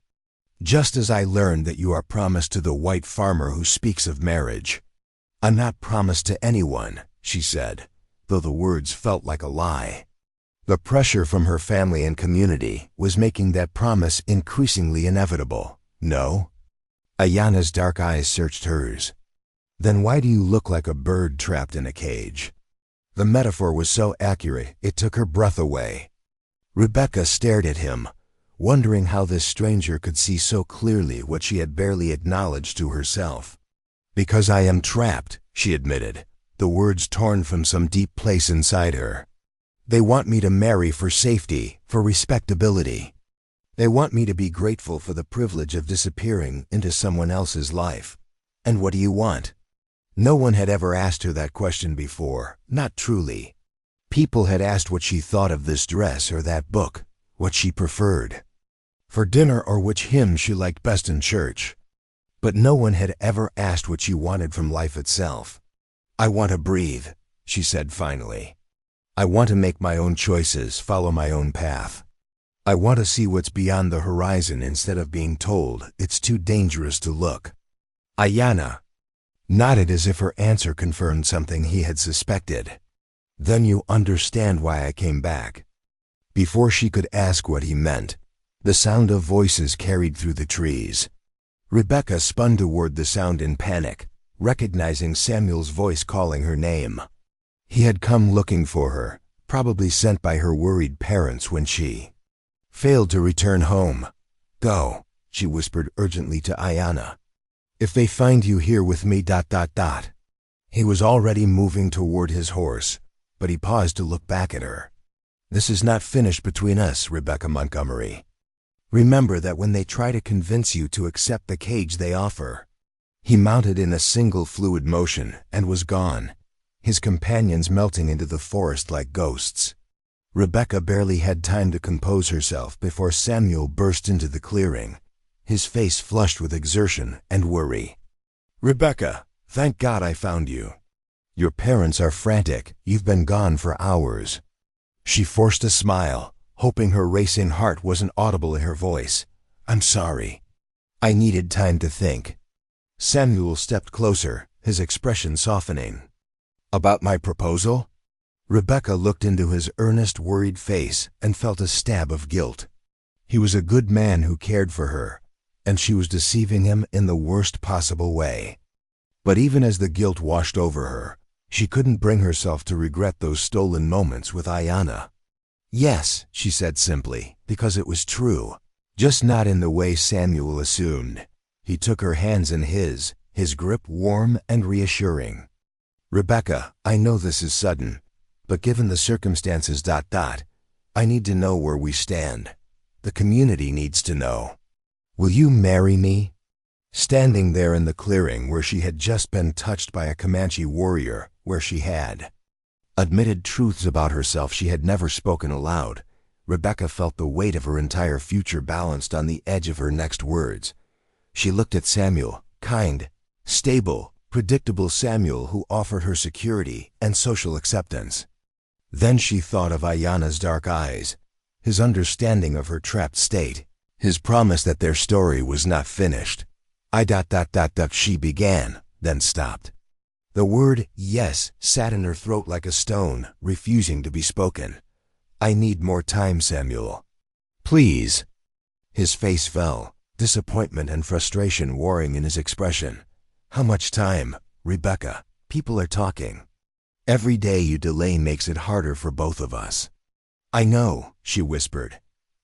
Just as I learned that you are promised to the white farmer who speaks of marriage. I'm not promised to anyone, she said, though the words felt like a lie. The pressure from her family and community was making that promise increasingly inevitable. No? Ayana's dark eyes searched hers. Then why do you look like a bird trapped in a cage? The metaphor was so accurate, it took her breath away. Rebecca stared at him, wondering how this stranger could see so clearly what she had barely acknowledged to herself. Because I am trapped, she admitted, the words torn from some deep place inside her. They want me to marry for safety, for respectability. They want me to be grateful for the privilege of disappearing into someone else's life. And what do you want? No one had ever asked her that question before, not truly. People had asked what she thought of this dress or that book, what she preferred for dinner or which hymn she liked best in church. But no one had ever asked what she wanted from life itself. I want to breathe, she said finally. I want to make my own choices, follow my own path. I want to see what's beyond the horizon instead of being told it's too dangerous to look. Ayana nodded as if her answer confirmed something he had suspected. Then you understand why I came back. Before she could ask what he meant, the sound of voices carried through the trees. Rebecca spun toward the sound in panic, recognizing Samuel's voice calling her name. He had come looking for her, probably sent by her worried parents when she failed to return home. Go, she whispered urgently to Ayana. If they find you here with me... He was already moving toward his horse, but he paused to look back at her. This is not finished between us, Rebecca Montgomery. Remember that when they try to convince you to accept the cage they offer. He mounted in a single fluid motion and was gone, his companions melting into the forest like ghosts. Rebecca barely had time to compose herself before Samuel burst into the clearing, his face flushed with exertion and worry. Rebecca, thank God I found you. Your parents are frantic. You've been gone for hours. She forced a smile, hoping her racing heart wasn't audible in her voice. I'm sorry. I needed time to think. Samuel stepped closer, his expression softening. About my proposal? Rebecca looked into his earnest, worried face and felt a stab of guilt. He was a good man who cared for her, and she was deceiving him in the worst possible way. But even as the guilt washed over her, she couldn't bring herself to regret those stolen moments with Ayana. Yes, she said simply, because it was true, just not in the way Samuel assumed. He took her hands in his grip warm and reassuring. Rebecca, I know this is sudden, but given the circumstances... I need to know where we stand. The community needs to know. Will you marry me? Standing there in the clearing where she had just been touched by a Comanche warrior, where she had admitted truths about herself she had never spoken aloud, Rebecca felt the weight of her entire future balanced on the edge of her next words. She looked at Samuel, kind, stable, predictable Samuel who offered her security and social acceptance. Then she thought of Ayana's dark eyes, his understanding of her trapped state, his promise that their story was not finished. She began, then stopped. The word yes sat in her throat like a stone, refusing to be spoken. I need more time, Samuel. Please. His face fell, disappointment and frustration warring in his expression. How much time, Rebecca? People are talking. Every day you delay makes it harder for both of us. I know, she whispered.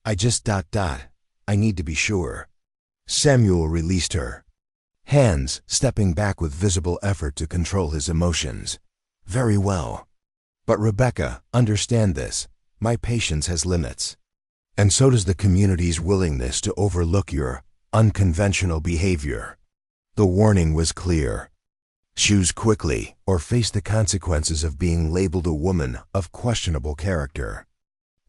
I just... I need to be sure. Samuel released her, hands stepping back with visible effort to control his emotions. Very well. But Rebecca, understand this. My patience has limits. And so does the community's willingness to overlook your unconventional behavior. The warning was clear. Choose quickly or face the consequences of being labeled a woman of questionable character.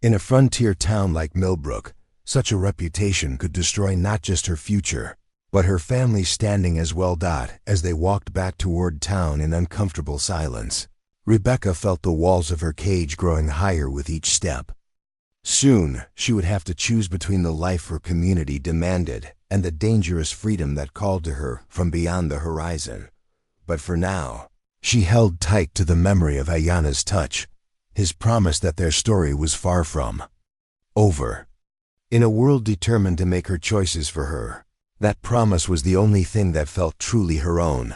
In a frontier town like Millbrook, such a reputation could destroy not just her future, but her family standing as well. As they walked back toward town in uncomfortable silence, Rebecca felt the walls of her cage growing higher with each step. Soon, she would have to choose between the life her community demanded and the dangerous freedom that called to her from beyond the horizon. But for now, she held tight to the memory of Ayana's touch, his promise that their story was far from over. In a world determined to make her choices for her, that promise was the only thing that felt truly her own.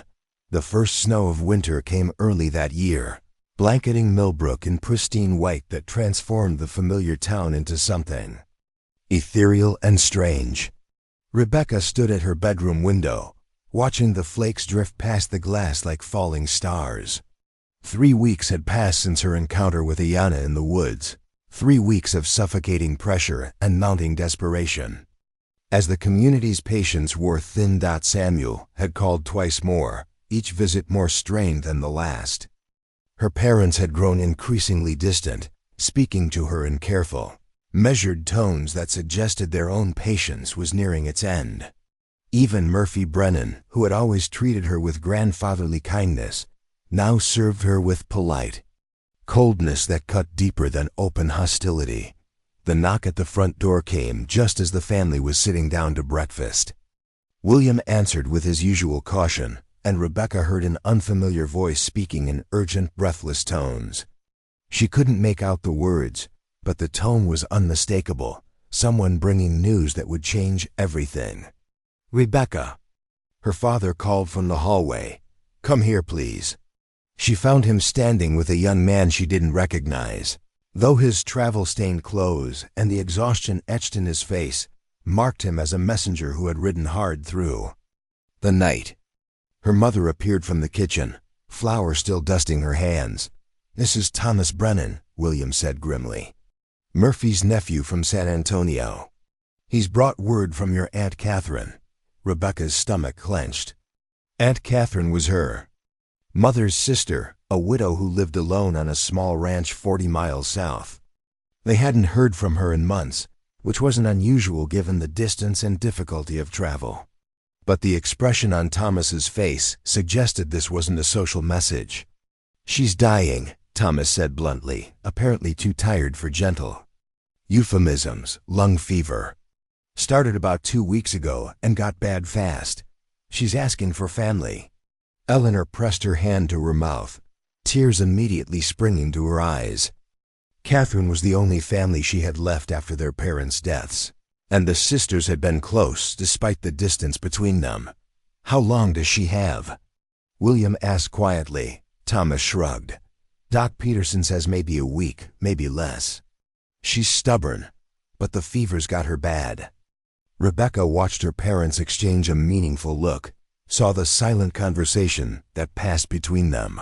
The first snow of winter came early that year, blanketing Millbrook in pristine white that transformed the familiar town into something ethereal and strange. Rebecca stood at her bedroom window, watching the flakes drift past the glass like falling stars. 3 weeks had passed since her encounter with Ayana in the woods, 3 weeks of suffocating pressure and mounting desperation. As the community's patience wore thin, Samuel had called twice more, each visit more strained than the last. Her parents had grown increasingly distant, speaking to her in careful, measured tones that suggested their own patience was nearing its end. Even Murphy Brennan, who had always treated her with grandfatherly kindness, now served her with polite coldness that cut deeper than open hostility. The knock at the front door came just as the family was sitting down to breakfast. William answered with his usual caution, and Rebecca heard an unfamiliar voice speaking in urgent, breathless tones. She couldn't make out the words, but the tone was unmistakable, someone bringing news that would change everything. "Rebecca," her father called from the hallway. "Come here, please." She found him standing with a young man she didn't recognize, though his travel-stained clothes and the exhaustion etched in his face marked him as a messenger who had ridden hard through the night. Her mother appeared from the kitchen, flour still dusting her hands. "This is Thomas Brennan," William said grimly. "Murphy's nephew from San Antonio. He's brought word from your Aunt Catherine." Rebecca's stomach clenched. Aunt Catherine was her mother's sister, a widow who lived alone on a small ranch 40 miles south. They hadn't heard from her in months, which wasn't unusual given the distance and difficulty of travel. But the expression on Thomas's face suggested this wasn't a social message. "She's dying," Thomas said bluntly, apparently too tired for gentle euphemisms. "Lung fever. Started about 2 weeks ago and got bad fast. She's asking for family." Eleanor pressed her hand to her mouth, tears immediately springing to her eyes. Catherine was the only family she had left after their parents' deaths, and the sisters had been close despite the distance between them. "How long does she have?" William asked quietly. Thomas shrugged. "Doc Peterson says maybe a week, maybe less. She's stubborn, but the fever's got her bad." Rebecca watched her parents exchange a meaningful look, saw the silent conversation that passed between them.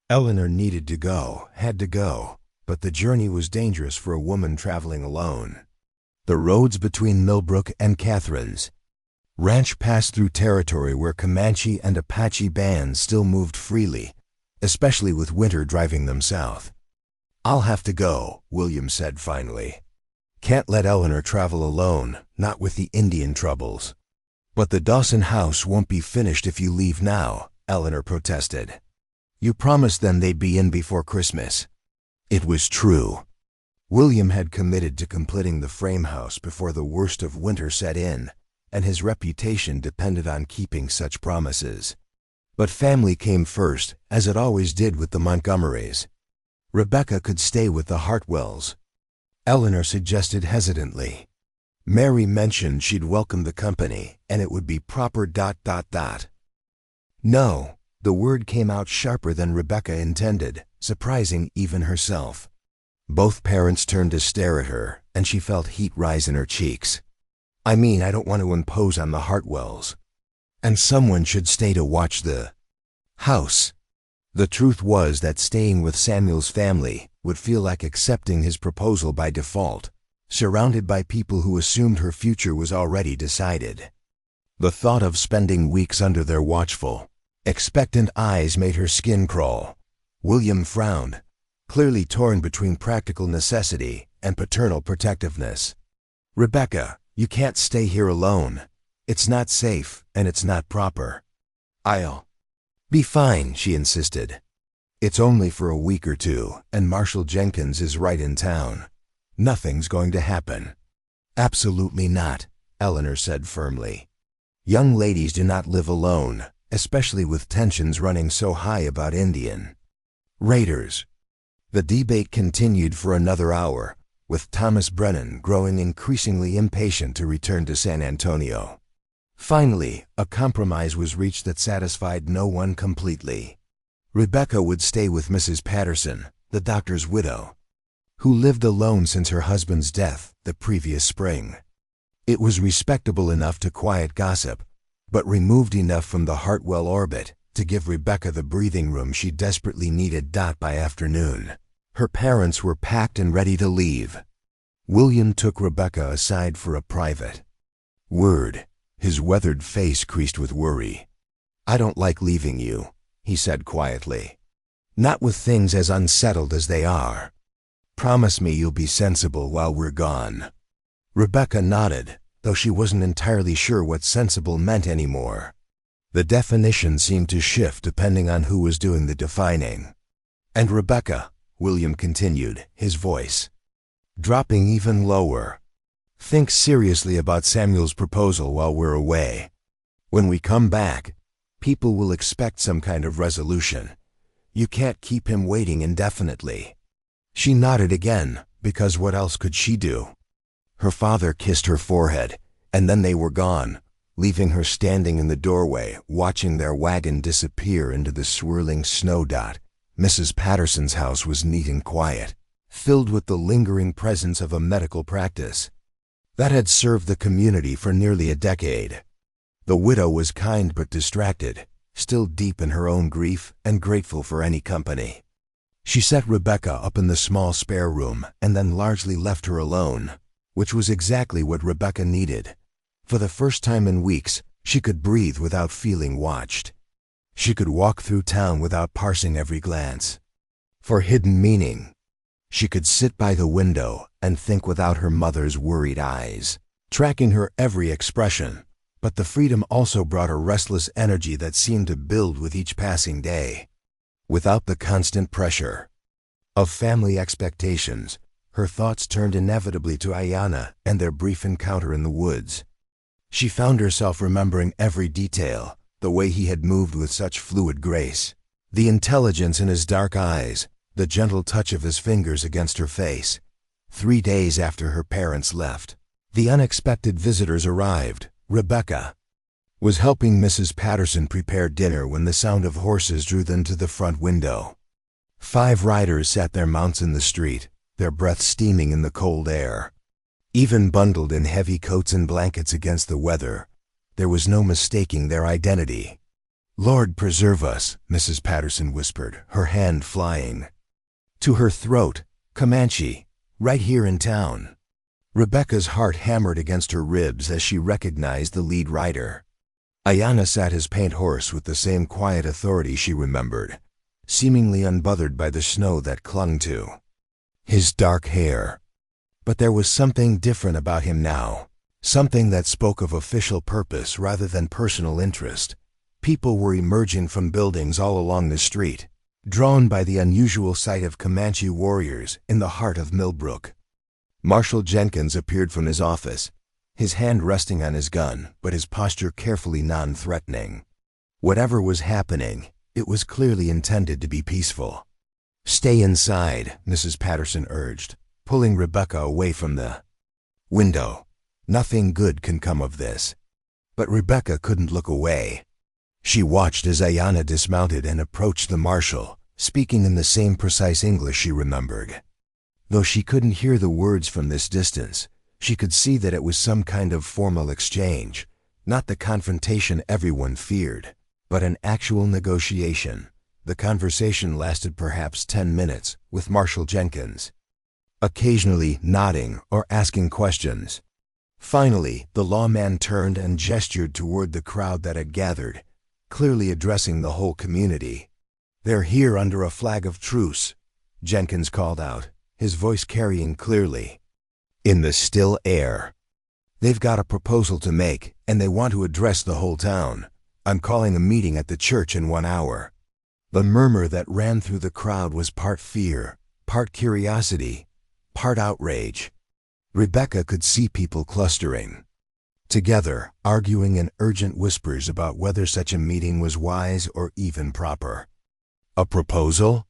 Eleanor needed to go, had to go, but the journey was dangerous for a woman traveling alone. The roads between Millbrook and Catherine's ranch passed through territory where Comanche and Apache bands still moved freely, especially with winter driving them south. "I'll have to go," William said finally. "Can't let Eleanor travel alone, not with the Indian troubles." "But the Dawson house won't be finished if you leave now," Eleanor protested. "You promised them they'd be in before Christmas." It was true. William had committed to completing the frame house before the worst of winter set in, and his reputation depended on keeping such promises. But family came first, as it always did with the Montgomerys. Rebecca could stay with the Hartwells. Eleanor suggested hesitantly. Mary mentioned she'd welcome the company, and it would be proper ... No, the word came out sharper than Rebecca intended, surprising even herself. Both parents turned to stare at her, and she felt heat rise in her cheeks. "I mean, I don't want to impose on the Hartwells. And someone should stay to watch the house." The truth was that staying with Samuel's family would feel like accepting his proposal by default, surrounded by people who assumed her future was already decided. The thought of spending weeks under their watchful, expectant eyes made her skin crawl. William frowned, clearly torn between practical necessity and paternal protectiveness. "Rebecca, you can't stay here alone. It's not safe, and it's not proper. I'll be fine, she insisted. It's only for a week or two, and Marshall Jenkins is right in town. Nothing's going to happen. Absolutely not, Eleanor said firmly. Young ladies do not live alone, especially with tensions running so high about Indian raiders. The debate continued for another hour, with Thomas Brennan growing increasingly impatient to return to San Antonio. Finally, a compromise was reached that satisfied no one completely. Rebecca would stay with Mrs. Patterson, the doctor's widow, who lived alone since her husband's death the previous spring. It was respectable enough to quiet gossip, but removed enough from the Hartwell orbit to give Rebecca the breathing room she desperately needed. By afternoon, her parents were packed and ready to leave. William took Rebecca aside for a private word, his weathered face creased with worry. "I don't like leaving you," he said quietly. "Not with things as unsettled as they are. Promise me you'll be sensible while we're gone." Rebecca nodded, though she wasn't entirely sure what sensible meant anymore. The definition seemed to shift depending on who was doing the defining. "And Rebecca," William continued, his voice dropping even lower, "think seriously about Samuel's proposal while we're away. When we come back, people will expect some kind of resolution. You can't keep him waiting indefinitely." She nodded again, because what else could she do? Her father kissed her forehead, and then they were gone, leaving her standing in the doorway, watching their wagon disappear into the swirling snow dot. Mrs. Patterson's house was neat and quiet, filled with the lingering presence of a medical practice that had served the community for nearly a decade. The widow was kind but distracted, still deep in her own grief and grateful for any company. She set Rebecca up in the small spare room and then largely left her alone, which was exactly what Rebecca needed. For the first time in weeks, she could breathe without feeling watched. She could walk through town without parsing every glance for hidden meaning. She could sit by the window and think without her mother's worried eyes, tracking her every expression. But the freedom also brought a restless energy that seemed to build with each passing day. Without the constant pressure of family expectations, her thoughts turned inevitably to Ayanna and their brief encounter in the woods. She found herself remembering every detail, the way he had moved with such fluid grace, the intelligence in his dark eyes, the gentle touch of his fingers against her face. 3 days after her parents left, the unexpected visitors arrived. Rebecca was helping Mrs. Patterson prepare dinner when the sound of horses drew them to the front window. 5 riders sat their mounts in the street, their breath steaming in the cold air. Even bundled in heavy coats and blankets against the weather, there was no mistaking their identity. "Lord preserve us," Mrs. Patterson whispered, her hand flying to her throat. "Comanche, right here in town." Rebecca's heart hammered against her ribs as she recognized the lead rider. Ayanna sat his paint horse with the same quiet authority she remembered, seemingly unbothered by the snow that clung to his dark hair. But there was something different about him now, something that spoke of official purpose rather than personal interest. People were emerging from buildings all along the street, drawn by the unusual sight of Comanche warriors in the heart of Millbrook. Marshall Jenkins appeared from his office, his hand resting on his gun, but his posture carefully non-threatening. Whatever was happening, it was clearly intended to be peaceful. "Stay inside," Mrs. Patterson urged, pulling Rebecca away from the window. "Nothing good can come of this." But Rebecca couldn't look away. She watched as Ayanna dismounted and approached the marshal, speaking in the same precise English she remembered. Though she couldn't hear the words from this distance, she could see that it was some kind of formal exchange, not the confrontation everyone feared, but an actual negotiation. The conversation lasted perhaps 10 minutes, with Marshall Jenkins occasionally nodding or asking questions. Finally, the lawman turned and gestured toward the crowd that had gathered, clearly addressing the whole community. "They're here under a flag of truce," Jenkins called out, his voice carrying clearly in the still air. They've got a proposal to make, and they want to address the whole town. I'm calling a meeting at the church in 1 hour." The murmur that ran through the crowd was part fear, part curiosity, part outrage. Rebecca could see people clustering together, arguing in urgent whispers about whether such a meeting was wise or even proper. "A proposal?"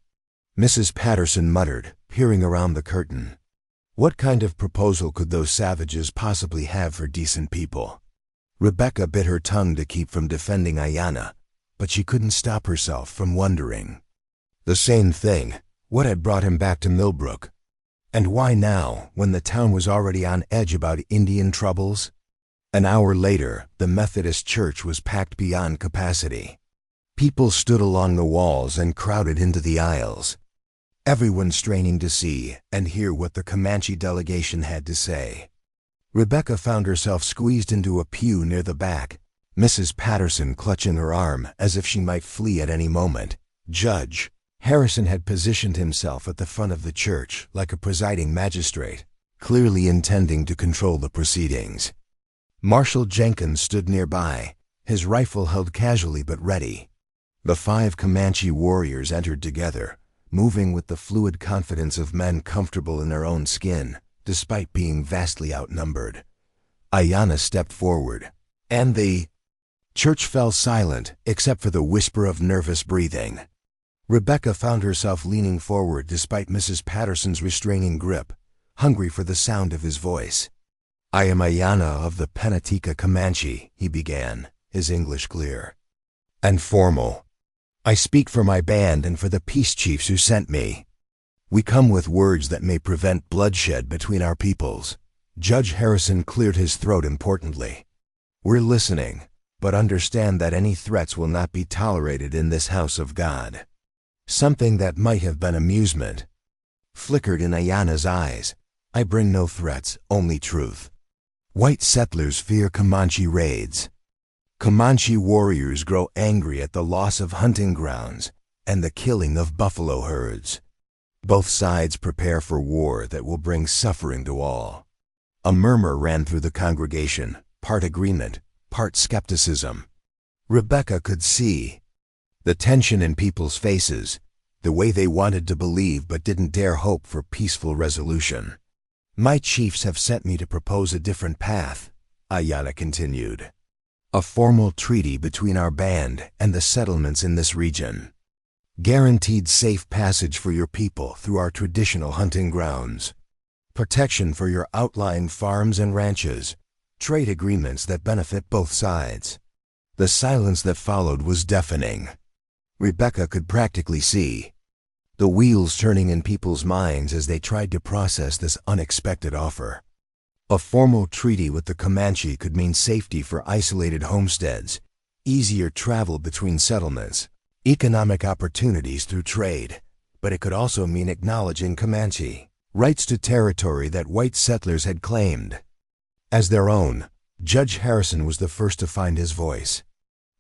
Mrs. Patterson muttered, peering around the curtain. What kind of proposal could those savages possibly have for decent people? Rebecca bit her tongue to keep from defending Ayanna, but she couldn't stop herself from wondering. The same thing. What had brought him back to Millbrook? And why now, when the town was already on edge about Indian troubles? An hour later, the Methodist church was packed beyond capacity. People stood along the walls and crowded into the aisles, everyone straining to see and hear what the Comanche delegation had to say. Rebecca found herself squeezed into a pew near the back, Mrs. Patterson clutching her arm as if she might flee at any moment. Judge Harrison had positioned himself at the front of the church like a presiding magistrate, clearly intending to control the proceedings. Marshal Jenkins stood nearby, his rifle held casually but ready. The 5 Comanche warriors entered together, moving with the fluid confidence of men comfortable in their own skin, despite being vastly outnumbered. Ayanna stepped forward, and the church fell silent except for the whisper of nervous breathing. Rebecca found herself leaning forward despite Mrs. Patterson's restraining grip, hungry for the sound of his voice. "I am Ayanna of the Pennatica Comanche," he began, his English clear and formal. "I speak for my band and for the peace chiefs who sent me. We come with words that may prevent bloodshed between our peoples." Judge Harrison cleared his throat importantly. "We're listening, but understand that any threats will not be tolerated in this house of God." Something that might have been amusement flickered in Ayanna's eyes. "I bring no threats, only truth. White settlers fear Comanche raids. Comanche warriors grow angry at the loss of hunting grounds and the killing of buffalo herds. Both sides prepare for war that will bring suffering to all." A murmur ran through the congregation, part agreement, part skepticism. Rebecca could see the tension in people's faces, the way they wanted to believe but didn't dare hope for peaceful resolution. "My chiefs have sent me to propose a different path," Ayanna continued. "A formal treaty between our band and the settlements in this region. Guaranteed safe passage for your people through our traditional hunting grounds. Protection for your outlying farms and ranches. Trade agreements that benefit both sides." The silence that followed was deafening. Rebecca could practically see the wheels turning in people's minds as they tried to process this unexpected offer. A formal treaty with the Comanche could mean safety for isolated homesteads, easier travel between settlements, economic opportunities through trade, but it could also mean acknowledging Comanche rights to territory that white settlers had claimed as their own. Judge Harrison was the first to find his voice.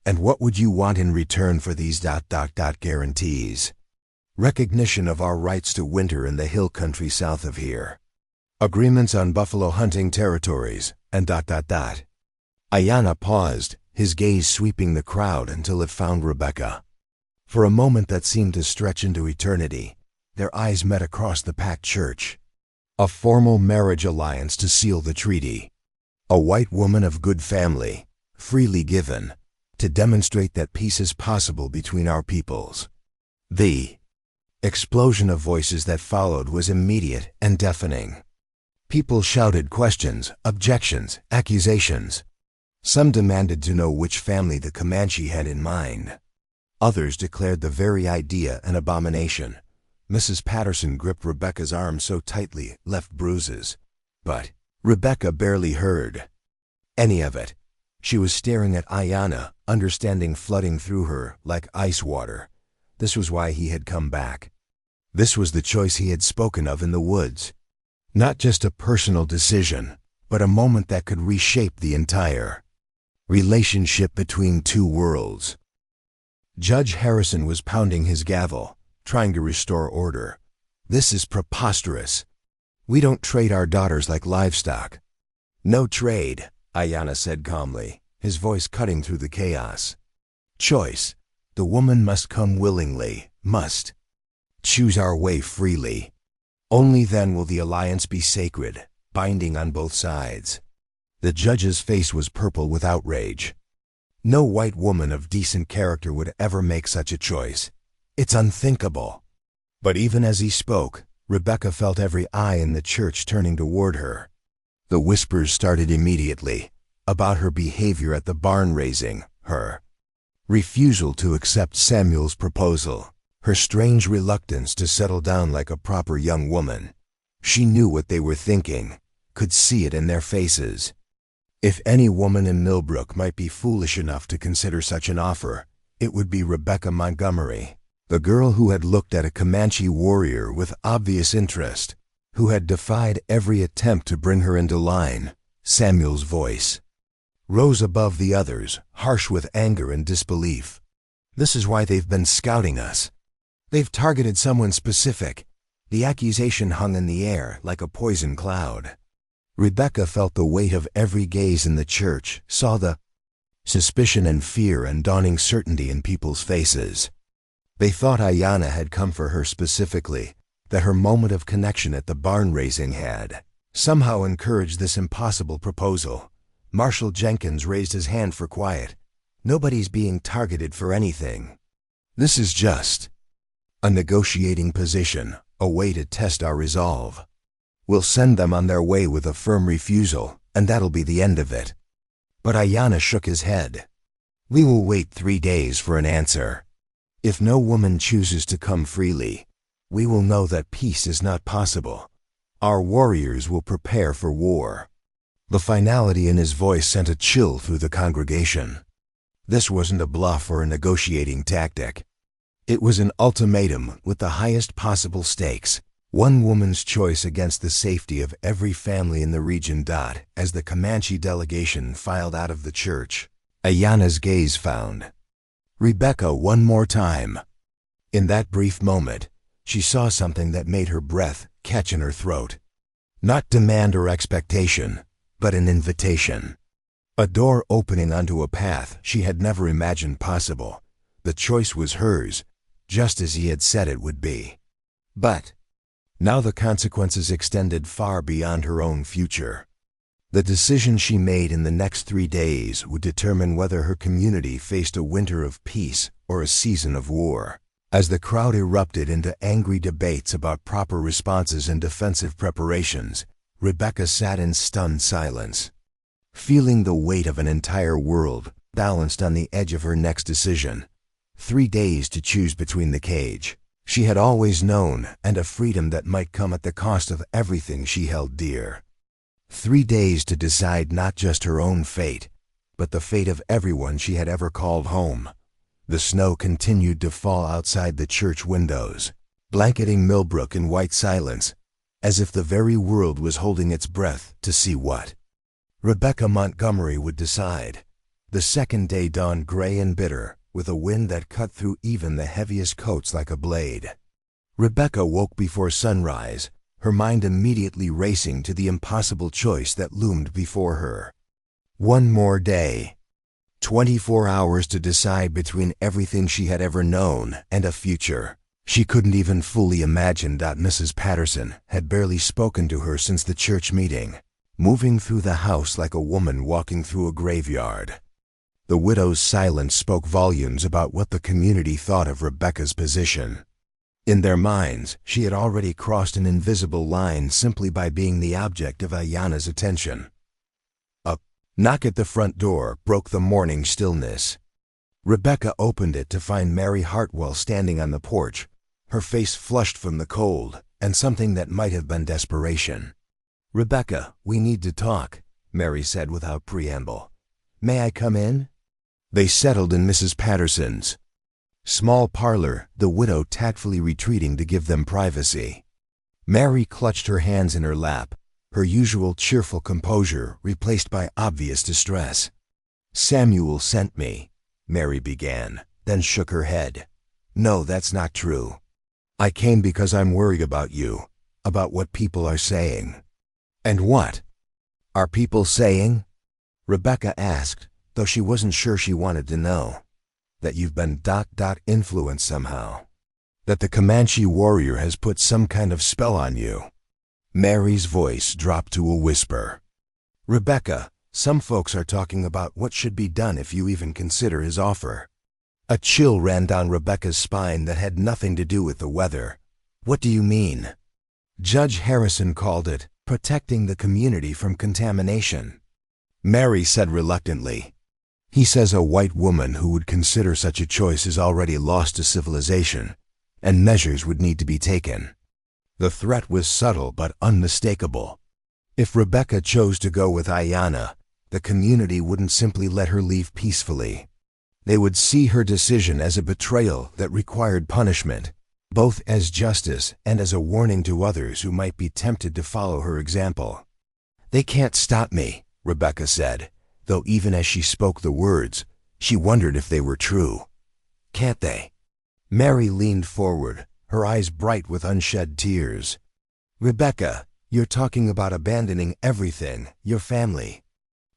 "And what would you want in return for these guarantees?" "Recognition of our rights to winter in the hill country south of here. Agreements on buffalo hunting territories, and Ayanna paused, his gaze sweeping the crowd until it found Rebecca. For a moment that seemed to stretch into eternity, their eyes met across the packed church. A formal marriage alliance to seal the treaty. A white woman of good family, freely given, to demonstrate that peace is possible between our peoples. The explosion of voices that followed was immediate and deafening. People shouted questions, objections, accusations. Some demanded to know which family the Comanche had in mind. Others declared the very idea an abomination. Mrs. Patterson gripped Rebecca's arm so tightly, left bruises. But Rebecca barely heard any of it. She was staring at Ayanna, understanding flooding through her like ice water. This was why he had come back. This was the choice he had spoken of in the woods. Not just a personal decision, but a moment that could reshape the entire relationship between two worlds. Judge Harrison was pounding his gavel, trying to restore order. "This is preposterous. We don't trade our daughters like livestock. No trade, Ayanna said calmly, his voice cutting through the chaos. Choice. The woman must come willingly, must choose our way freely. Only then will the alliance be sacred, binding on both sides. The judge's face was purple with outrage. No white woman of decent character would ever make such a choice. It's unthinkable. But even as he spoke, Rebecca felt every eye in the church turning toward her. The whispers started immediately, about her behavior at the barn raising, her refusal to accept Samuel's proposal, her strange reluctance to settle down like a proper young woman. She knew what they were thinking, could see it in their faces. If any woman in Millbrook might be foolish enough to consider such an offer, it would be Rebecca Montgomery, the girl who had looked at a Comanche warrior with obvious interest, who had defied every attempt to bring her into line. Samuel's voice rose above the others, harsh with anger and disbelief. This is why they've been scouting us. They've targeted someone specific. The accusation hung in the air like a poison cloud. Rebecca felt the weight of every gaze in the church, saw the suspicion and fear and dawning certainty in people's faces. They thought Ayanna had come for her specifically, that her moment of connection at the barn raising had somehow encouraged this impossible proposal. Marshal Jenkins raised his hand for quiet. Nobody's being targeted for anything. This is just a negotiating position, a way to test our resolve. We'll send them on their way with a firm refusal, and that'll be the end of it. But Ayanna shook his head. We will wait 3 days for an answer. If no woman chooses to come freely, we will know that peace is not possible. Our warriors will prepare for war. The finality in his voice sent a chill through the congregation. This wasn't a bluff or a negotiating tactic. It was an ultimatum with the highest possible stakes. One woman's choice against the safety of every family in the region. As the Comanche delegation filed out of the church, Ayanna's gaze found Rebecca one more time. In that brief moment, she saw something that made her breath catch in her throat. Not demand or expectation, but an invitation. A door opening onto a path she had never imagined possible. The choice was hers, just as he had said it would be. But now the consequences extended far beyond her own future. The decision she made in the next 3 days would determine whether her community faced a winter of peace or a season of war. As the crowd erupted into angry debates about proper responses and defensive preparations, Rebecca sat in stunned silence, feeling the weight of an entire world balanced on the edge of her next decision. 3 days to choose between the cage she had always known and a freedom that might come at the cost of everything she held dear. 3 days to decide not just her own fate, but the fate of everyone she had ever called home. The snow continued to fall outside the church windows, blanketing Millbrook in white silence, as if the very world was holding its breath to see what Rebecca Montgomery would decide. The second day dawned gray and bitter, with a wind that cut through even the heaviest coats like a blade. Rebecca woke before sunrise, her mind immediately racing to the impossible choice that loomed before her. One more day. 24 hours to decide between everything she had ever known and a future she couldn't even fully imagine. Mrs. Patterson had barely spoken to her since the church meeting, moving through the house like a woman walking through a graveyard. The widow's silence spoke volumes about what the community thought of Rebecca's position. In their minds, she had already crossed an invisible line simply by being the object of Ayanna's attention. A knock at the front door broke the morning stillness. Rebecca opened it to find Mary Hartwell standing on the porch, her face flushed from the cold and something that might have been desperation. "Rebecca, we need to talk," Mary said without preamble. "May I come in?" They settled in Mrs. Patterson's small parlor, the widow tactfully retreating to give them privacy. Mary clutched her hands in her lap, her usual cheerful composure replaced by obvious distress. "Samuel sent me," Mary began, then shook her head. "No, that's not true. I came because I'm worried about you, about what people are saying." "And what?" Are people saying? Rebecca asked, though she wasn't sure she wanted to know. That you've been influenced somehow. That the Comanche warrior has put some kind of spell on you. Mary's voice dropped to a whisper. Rebecca, some folks are talking about what should be done if you even consider his offer. A chill ran down Rebecca's spine that had nothing to do with the weather. What do you mean? Judge Harrison called it protecting the community from contamination. Mary said reluctantly. He says a white woman who would consider such a choice is already lost to civilization, and measures would need to be taken. The threat was subtle but unmistakable. If Rebecca chose to go with Ayanna, the community wouldn't simply let her leave peacefully. They would see her decision as a betrayal that required punishment, both as justice and as a warning to others who might be tempted to follow her example. They can't stop me, Rebecca said, though even as she spoke the words, she wondered if they were true. Can't they? Mary leaned forward, her eyes bright with unshed tears. Rebecca, you're talking about abandoning everything, your family,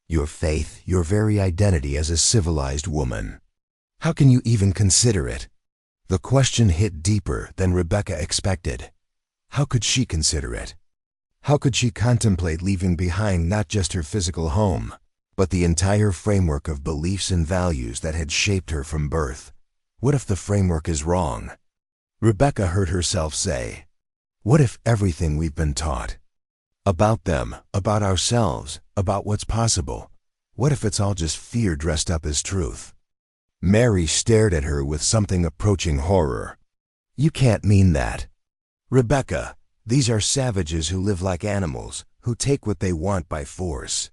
your faith, your very identity as a civilized woman. How can you even consider it? The question hit deeper than Rebecca expected. How could she consider it? How could she contemplate leaving behind not just her physical home, but the entire framework of beliefs and values that had shaped her from birth? What if the framework is wrong? Rebecca heard herself say, what if everything we've been taught about them, about ourselves, about what's possible, what if it's all just fear dressed up as truth? Mary stared at her with something approaching horror. You can't mean that. Rebecca, these are savages who live like animals, who take what they want by force.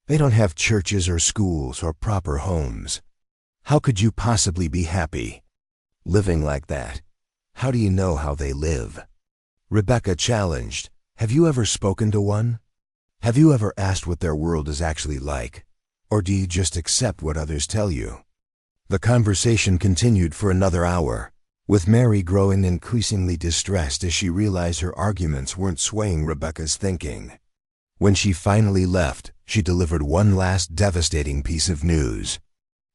They don't have churches or schools or proper homes. How could you possibly be happy living like that? How do you know how they live? Rebecca challenged, have you ever spoken to one? Have you ever asked what their world is actually like? Or do you just accept what others tell you? The conversation continued for another hour, with Mary growing increasingly distressed as she realized her arguments weren't swaying Rebecca's thinking. When she finally left, she delivered one last devastating piece of news.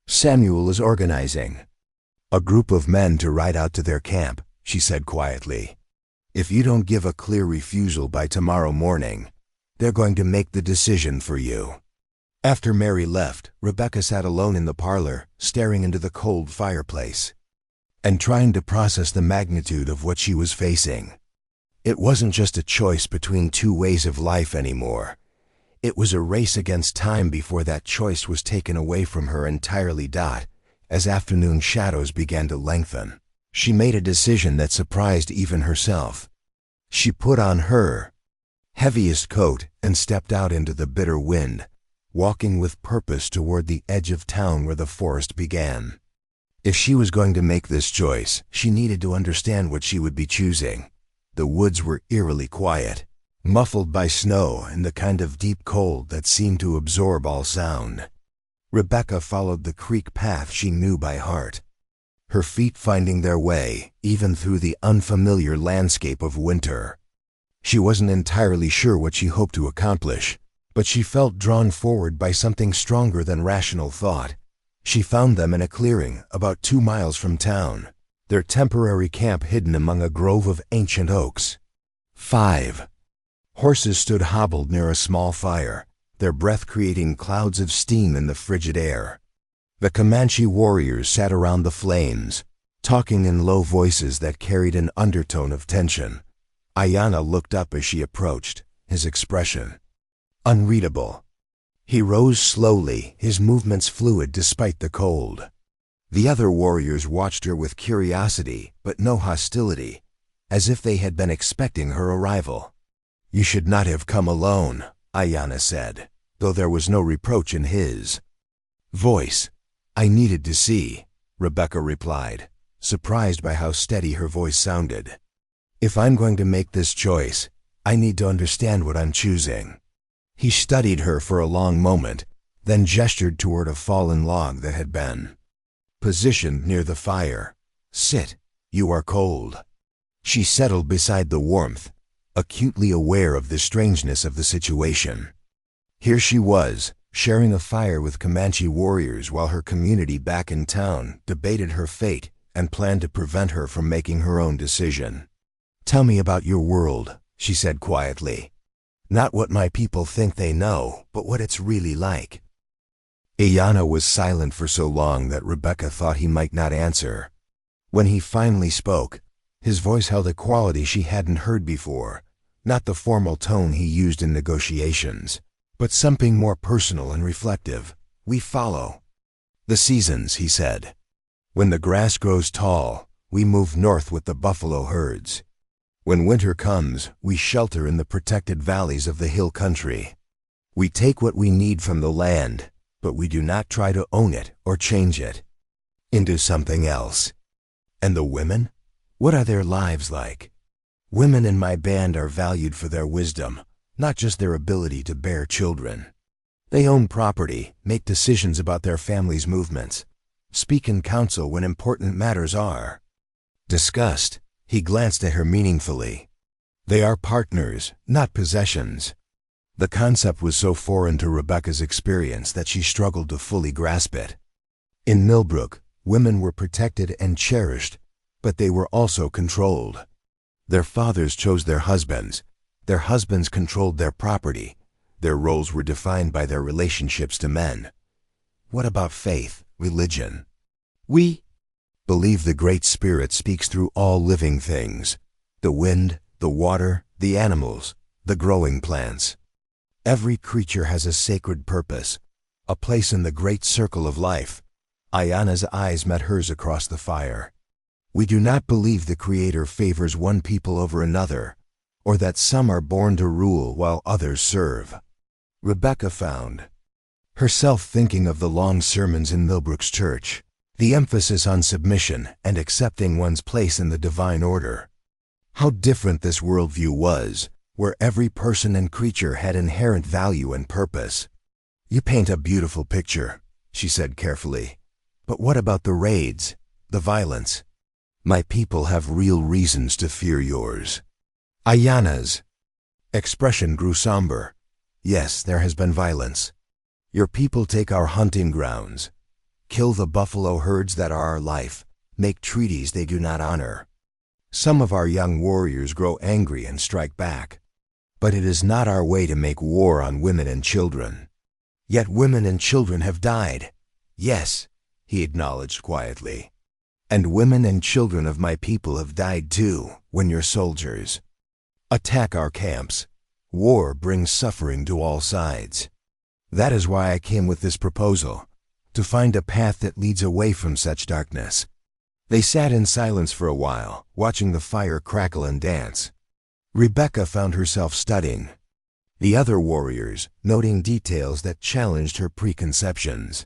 Samuel is organizing a group of men to ride out to their camp, she said quietly. If you don't give a clear refusal by tomorrow morning, they're going to make the decision for you. After Mary left, Rebecca sat alone in the parlor, staring into the cold fireplace, and trying to process the magnitude of what she was facing. It wasn't just a choice between two ways of life anymore. It was a race against time before that choice was taken away from her entirely. As afternoon shadows began to lengthen, she made a decision that surprised even herself. She put on her heaviest coat and stepped out into the bitter wind, walking with purpose toward the edge of town where the forest began. If she was going to make this choice, she needed to understand what she would be choosing. The woods were eerily quiet, muffled by snow and the kind of deep cold that seemed to absorb all sound. Rebecca followed the creek path she knew by heart, her feet finding their way even through the unfamiliar landscape of winter. She wasn't entirely sure what she hoped to accomplish, but she felt drawn forward by something stronger than rational thought. She found them in a clearing about 2 miles from town, their temporary camp hidden among a grove of ancient oaks. 5 horses stood hobbled near a small fire, their breath creating clouds of steam in the frigid air. The Comanche warriors sat around the flames, talking in low voices that carried an undertone of tension. Ayanna looked up as she approached, his expression unreadable. He rose slowly, his movements fluid despite the cold. The other warriors watched her with curiosity, but no hostility, as if they had been expecting her arrival. You should not have come alone, Ayanna said, though there was no reproach in his voice. I needed to see, Rebecca replied, surprised by how steady her voice sounded. If I'm going to make this choice, I need to understand what I'm choosing. He studied her for a long moment, then gestured toward a fallen log that had been positioned near the fire. Sit, you are cold. She settled beside the warmth, acutely aware of the strangeness of the situation. Here she was, sharing a fire with Comanche warriors while her community back in town debated her fate and planned to prevent her from making her own decision. "Tell me about your world," she said quietly. "Not what my people think they know, but what it's really like." Ayanna was silent for so long that Rebecca thought he might not answer. When he finally spoke, his voice held a quality she hadn't heard before, not the formal tone he used in negotiations, but something more personal and reflective. "We follow the seasons," he said. "When the grass grows tall, we move north with the buffalo herds. When winter comes, we shelter in the protected valleys of the hill country. We take what we need from the land, but we do not try to own it or change it into something else." "And the women? What are their lives like?" "Women in my band are valued for their wisdom, not just their ability to bear children. They own property, make decisions about their family's movements, speak in council when important matters are discussed." He glanced at her meaningfully. "They are partners, not possessions." The concept was so foreign to Rebecca's experience that she struggled to fully grasp it. In Millbrook, women were protected and cherished, but they were also controlled. Their fathers chose their husbands controlled their property, their roles were defined by their relationships to men. "What about faith, religion?" "We believe the Great Spirit speaks through all living things, the wind, the water, the animals, the growing plants. Every creature has a sacred purpose, a place in the great circle of life." Ayanna's eyes met hers across the fire. "We do not believe the Creator favors one people over another, or that some are born to rule while others serve." Rebecca found herself thinking of the long sermons in Millbrook's church, the emphasis on submission and accepting one's place in the divine order. How different this worldview was, where every person and creature had inherent value and purpose. "You paint a beautiful picture," she said carefully. "But what about the raids, the violence?" "My people have real reasons to fear yours." Ayanna's expression grew somber. "Yes, there has been violence. Your people take our hunting grounds, kill the buffalo herds that are our life, make treaties they do not honor. Some of our young warriors grow angry and strike back. But it is not our way to make war on women and children." "Yet women and children have died." "Yes," he acknowledged quietly. "And women and children of my people have died too, when your soldiers attack our camps. War brings suffering to all sides. That is why I came with this proposal, to find a path that leads away from such darkness." They sat in silence for a while, watching the fire crackle and dance. Rebecca found herself studying the other warriors, noting details that challenged her preconceptions.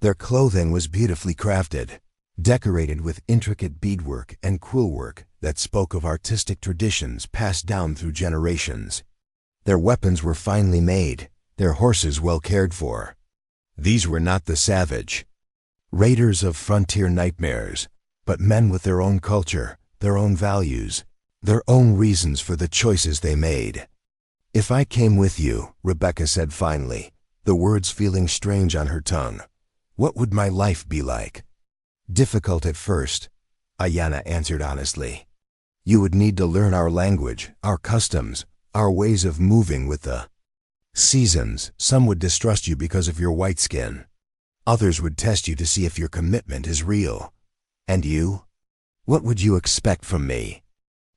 Their clothing was beautifully crafted, decorated with intricate beadwork and quillwork that spoke of artistic traditions passed down through generations. Their weapons were finely made, their horses well cared for. These were not the savage raiders of frontier nightmares, but men with their own culture, their own values, their own reasons for the choices they made. "If I came with you," Rebecca said finally, the words feeling strange on her tongue, "what would my life be like?" "Difficult at first," Ayanna answered honestly. "You would need to learn our language, our customs, our ways of moving with the seasons. Some would distrust you because of your white skin. Others would test you to see if your commitment is real. And you? What would you expect from me?"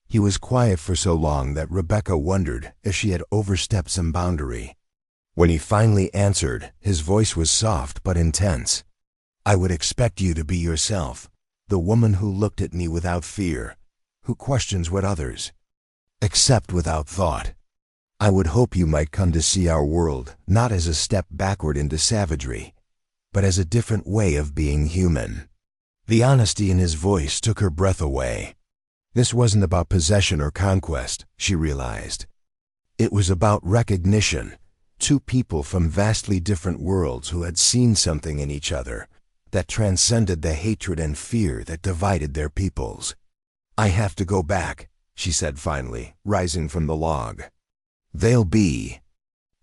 He was quiet for so long that Rebecca wondered if she had overstepped some boundary. When he finally answered, his voice was soft but intense. "I would expect you to be yourself, the woman who looked at me without fear, who questions what others accept without thought. I would hope you might come to see our world not as a step backward into savagery, but as a different way of being human." The honesty in his voice took her breath away. This wasn't about possession or conquest, she realized. It was about recognition, two people from vastly different worlds who had seen something in each other that transcended the hatred and fear that divided their peoples. "I have to go back," she said finally, rising from the log. "They'll be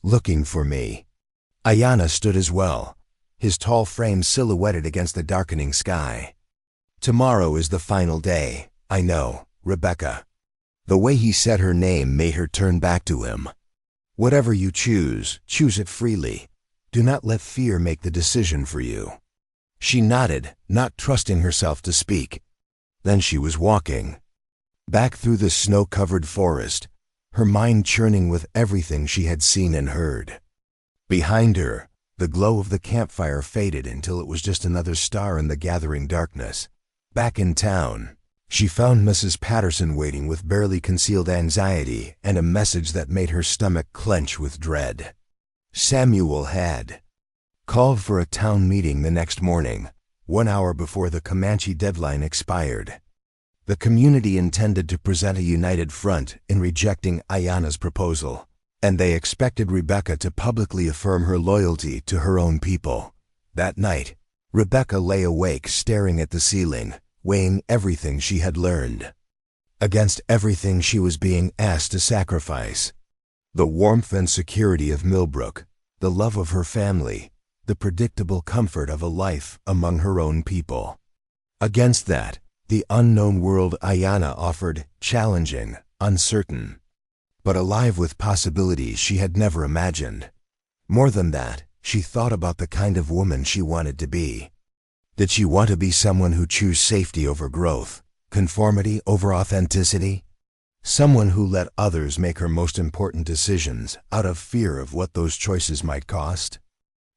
looking for me. Ayanna stood as well, his tall frame silhouetted against the darkening sky. Tomorrow is the final day, I know, Rebecca. The way he said her name made her turn back to him. Whatever you choose, choose it freely. Do not let fear make the decision for you. She nodded, not trusting herself to speak. Then she was walking back through the snow-covered forest, her mind churning with everything she had seen and heard. Behind her, the glow of the campfire faded until it was just another star in the gathering darkness. Back in town, she found Mrs. Patterson waiting with barely concealed anxiety and a message that made her stomach clench with dread. Samuel had called for a town meeting the next morning, 1 hour before the Comanche deadline expired. The community intended to present a united front in rejecting Ayanna's proposal, and they expected Rebecca to publicly affirm her loyalty to her own people. That night, Rebecca lay awake staring at the ceiling, weighing everything she had learned against everything she was being asked to sacrifice. The warmth and security of Millbrook, the love of her family, the predictable comfort of a life among her own people. Against that, the unknown world Ayanna offered, challenging, uncertain, but alive with possibilities she had never imagined. More than that, she thought about the kind of woman she wanted to be. Did she want to be someone who chose safety over growth, conformity over authenticity? Someone who let others make her most important decisions out of fear of what those choices might cost?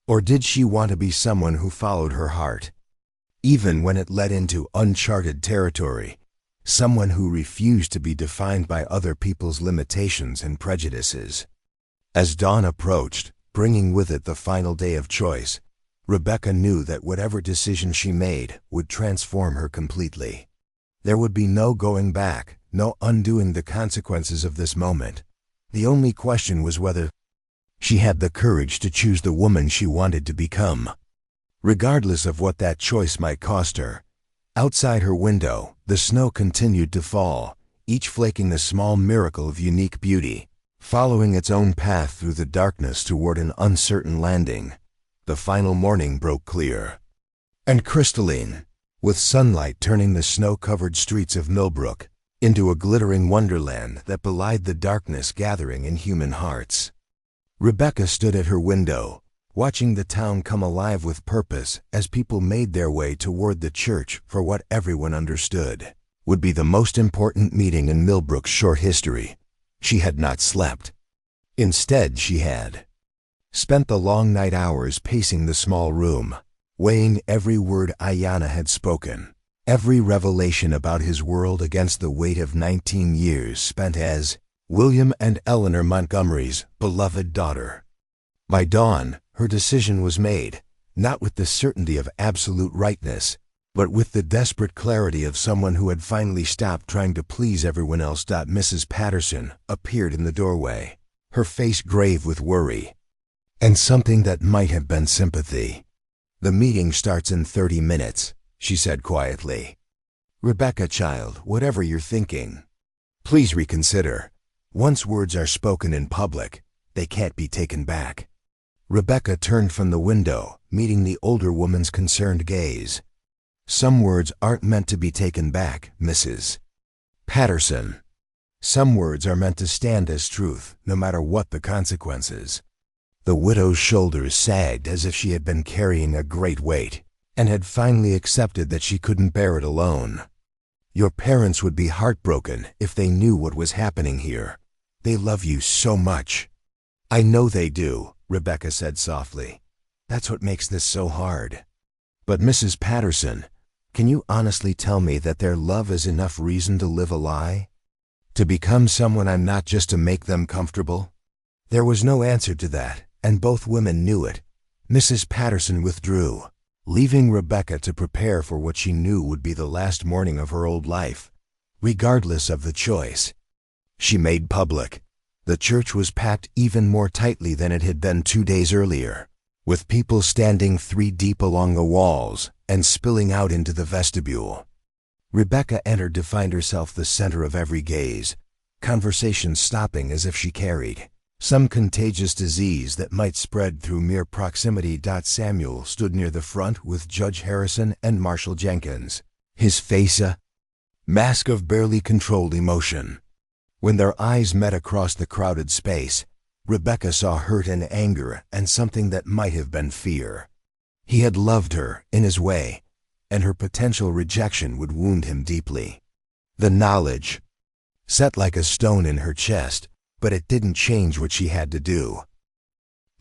Or did she want to be someone who followed her heart, even when it led into uncharted territory? Someone who refused to be defined by other people's limitations and prejudices. As dawn approached, bringing with it the final day of choice, Rebecca knew that whatever decision she made would transform her completely. There would be no going back, no undoing the consequences of this moment. The only question was whether she had the courage to choose the woman she wanted to become, regardless of what that choice might cost her. Outside her window, the snow continued to fall, each flaking a small miracle of unique beauty, following its own path through the darkness toward an uncertain landing. The final morning broke clear and crystalline, with sunlight turning the snow-covered streets of Millbrook into a glittering wonderland that belied the darkness gathering in human hearts. Rebecca stood at her window, watching the town come alive with purpose as people made their way toward the church for what everyone understood would be the most important meeting in Millbrook's short history. She had not slept. Instead, she had spent the long night hours pacing the small room, weighing every word Ayanna had spoken, every revelation about his world against the weight of 19 years spent as William and Eleanor Montgomery's beloved daughter. By dawn, her decision was made, not with the certainty of absolute rightness, but with the desperate clarity of someone who had finally stopped trying to please everyone else. Mrs. Patterson appeared in the doorway, her face grave with worry, and something that might have been sympathy. "The meeting starts in 30 minutes, she said quietly. "Rebecca, child, whatever you're thinking, please reconsider. Once words are spoken in public, they can't be taken back." Rebecca turned from the window, meeting the older woman's concerned gaze. "Some words aren't meant to be taken back, Mrs. Patterson. Some words are meant to stand as truth, no matter what the consequences." The widow's shoulders sagged as if she had been carrying a great weight, and had finally accepted that she couldn't bear it alone. "Your parents would be heartbroken if they knew what was happening here. They love you so much." "I know they do," Rebecca said softly. "That's what makes this so hard." "But Mrs. Patterson, can you honestly tell me that their love is enough reason to live a lie? To become someone I'm not just to make them comfortable?" There was no answer to that, and both women knew it. Mrs. Patterson withdrew, leaving Rebecca to prepare for what she knew would be the last morning of her old life, regardless of the choice she made public. The church was packed even more tightly than it had been 2 days earlier, with people standing 3 deep along the walls and spilling out into the vestibule. Rebecca entered to find herself the center of every gaze, conversation stopping as if she carried Some contagious disease that might spread through mere proximity. Samuel stood near the front with Judge Harrison and Marshal Jenkins, his face a mask of barely controlled emotion. When their eyes met across the crowded space, Rebecca saw hurt and anger and something that might have been fear. He had loved her in his way, and her potential rejection would wound him deeply. The knowledge set like a stone in her chest, but it didn't change what she had to do.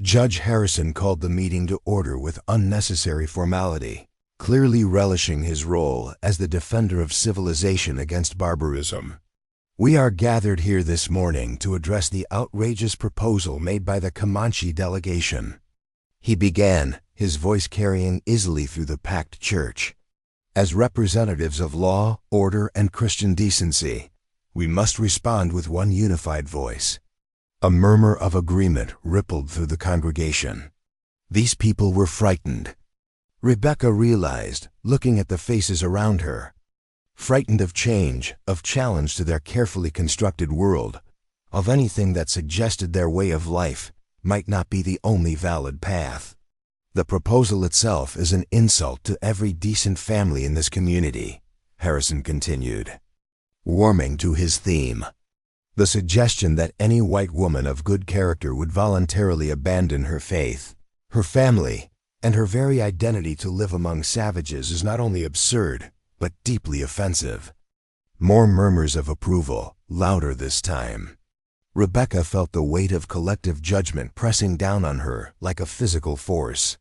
Judge Harrison called the meeting to order with unnecessary formality, clearly relishing his role as the defender of civilization against barbarism. We are gathered here this morning to address the outrageous proposal made by the Comanche delegation. He began, his voice carrying easily through the packed church. As representatives of law, order, and Christian decency, we must respond with one unified voice. A murmur of agreement rippled through the congregation. These people were frightened. Rebecca realized, looking at the faces around her. Frightened of change, of challenge to their carefully constructed world, of anything that suggested their way of life might not be the only valid path. The proposal itself is an insult to every decent family in this community, Harrison continued, warming to his theme. The suggestion that any white woman of good character would voluntarily abandon her faith, her family, and her very identity to live among savages is not only absurd, but deeply offensive. More murmurs of approval, louder this time. Rebecca felt the weight of collective judgment pressing down on her like a physical force.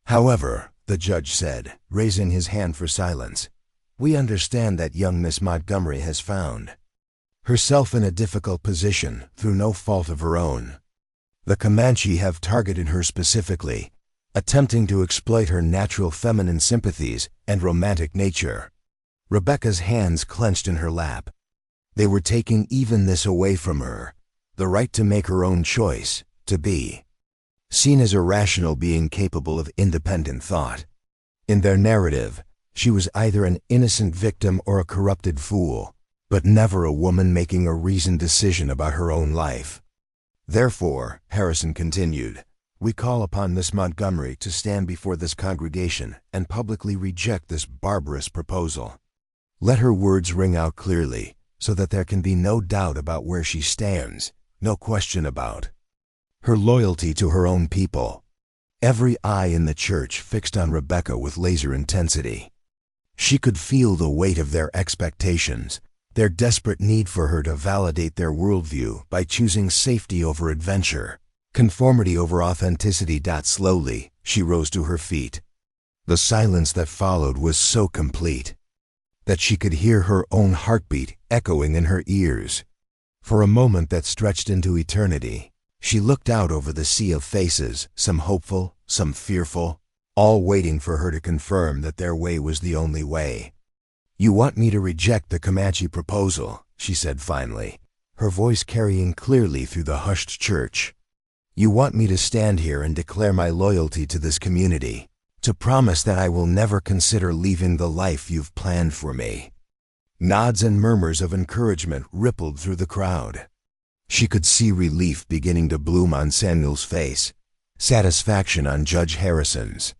However, the judge said, raising his hand for silence, we understand that young Miss Montgomery has found herself in a difficult position through no fault of her own. The Comanche have targeted her specifically, attempting to exploit her natural feminine sympathies and romantic nature. Rebecca's hands clenched in her lap. They were taking even this away from her, the right to make her own choice, to be seen as a rational being capable of independent thought. In their narrative, she was either an innocent victim or a corrupted fool, but never a woman making a reasoned decision about her own life. Therefore, Harrison continued, we call upon Miss Montgomery to stand before this congregation and publicly reject this barbarous proposal. Let her words ring out clearly, so that there can be no doubt about where she stands, no question about her loyalty to her own people. Every eye in the church fixed on Rebecca with laser intensity. She could feel the weight of their expectations, their desperate need for her to validate their worldview by choosing safety over adventure, conformity over authenticity. Slowly, she rose to her feet. The silence that followed was so complete that she could hear her own heartbeat echoing in her ears. For a moment that stretched into eternity, she looked out over the sea of faces, some hopeful, some fearful, all waiting for her to confirm that their way was the only way. You want me to reject the Comanche proposal, she said finally, her voice carrying clearly through the hushed church. You want me to stand here and declare my loyalty to this community, to promise that I will never consider leaving the life you've planned for me. Nods and murmurs of encouragement rippled through the crowd. She could see relief beginning to bloom on Samuel's face, satisfaction on Judge Harrison's.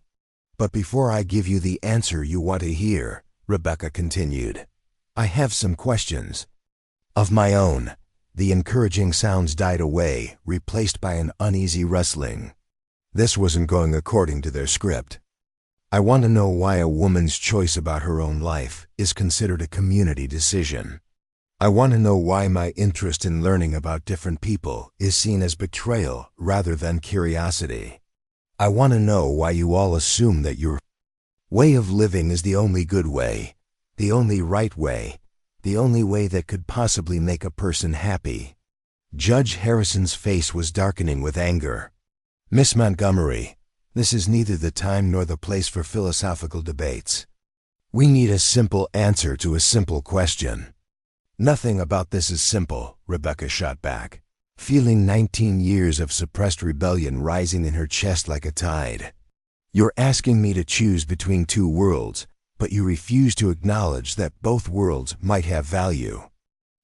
But before I give you the answer you want to hear, Rebecca continued, I have some questions of my own. The encouraging sounds died away, replaced by an uneasy rustling. This wasn't going according to their script. I want to know why a woman's choice about her own life is considered a community decision. I want to know why my interest in learning about different people is seen as betrayal rather than curiosity. I want to know why you all assume that your way of living is the only good way, the only right way, the only way that could possibly make a person happy. Judge Harrison's face was darkening with anger. Miss Montgomery, this is neither the time nor the place for philosophical debates. We need a simple answer to a simple question. Nothing about this is simple, Rebecca shot back, feeling 19 years of suppressed rebellion rising in her chest like a tide. You're asking me to choose between two worlds, but you refuse to acknowledge that both worlds might have value.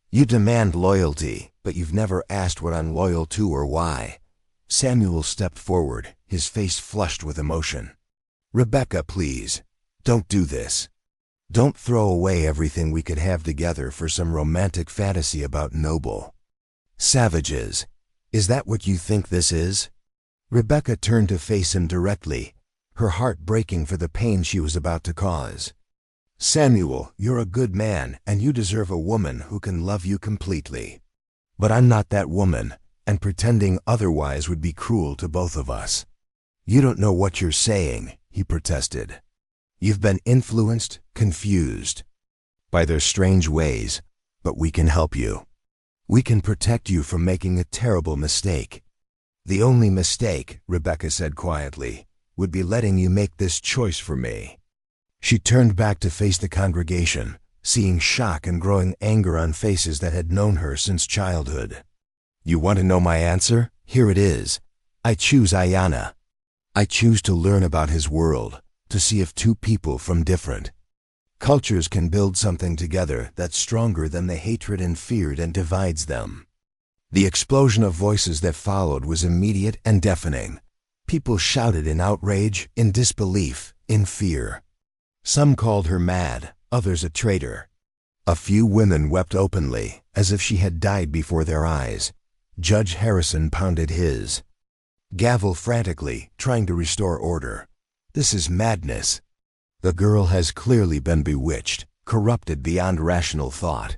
You demand loyalty, but you've never asked what I'm loyal to or why." Samuel stepped forward, his face flushed with emotion. "Rebecca, please, don't do this. Don't throw away everything we could have together for some romantic fantasy about noble savages. Is that what you think this is?" Rebecca turned to face him directly, her heart breaking for the pain she was about to cause. "Samuel, you're a good man, and you deserve a woman who can love you completely. But I'm not that woman, and pretending otherwise would be cruel to both of us." "You don't know what you're saying," he protested. "You've been influenced, confused by their strange ways, but we can help you. We can protect you from making a terrible mistake." "The only mistake," Rebecca said quietly, "would be letting you make this choice for me." She turned back to face the congregation, seeing shock and growing anger on faces that had known her since childhood. "You want to know my answer? Here it is. I choose Ayanna. I choose to learn about his world, to see if two people from different cultures can build something together that's stronger than the hatred and fear that divides them." The explosion of voices that followed was immediate and deafening. People shouted in outrage, in disbelief, in fear. Some called her mad, others a traitor. A few women wept openly, as if she had died before their eyes. Judge Harrison pounded his gavel frantically, trying to restore order. "This is madness. The girl has clearly been bewitched, corrupted beyond rational thought."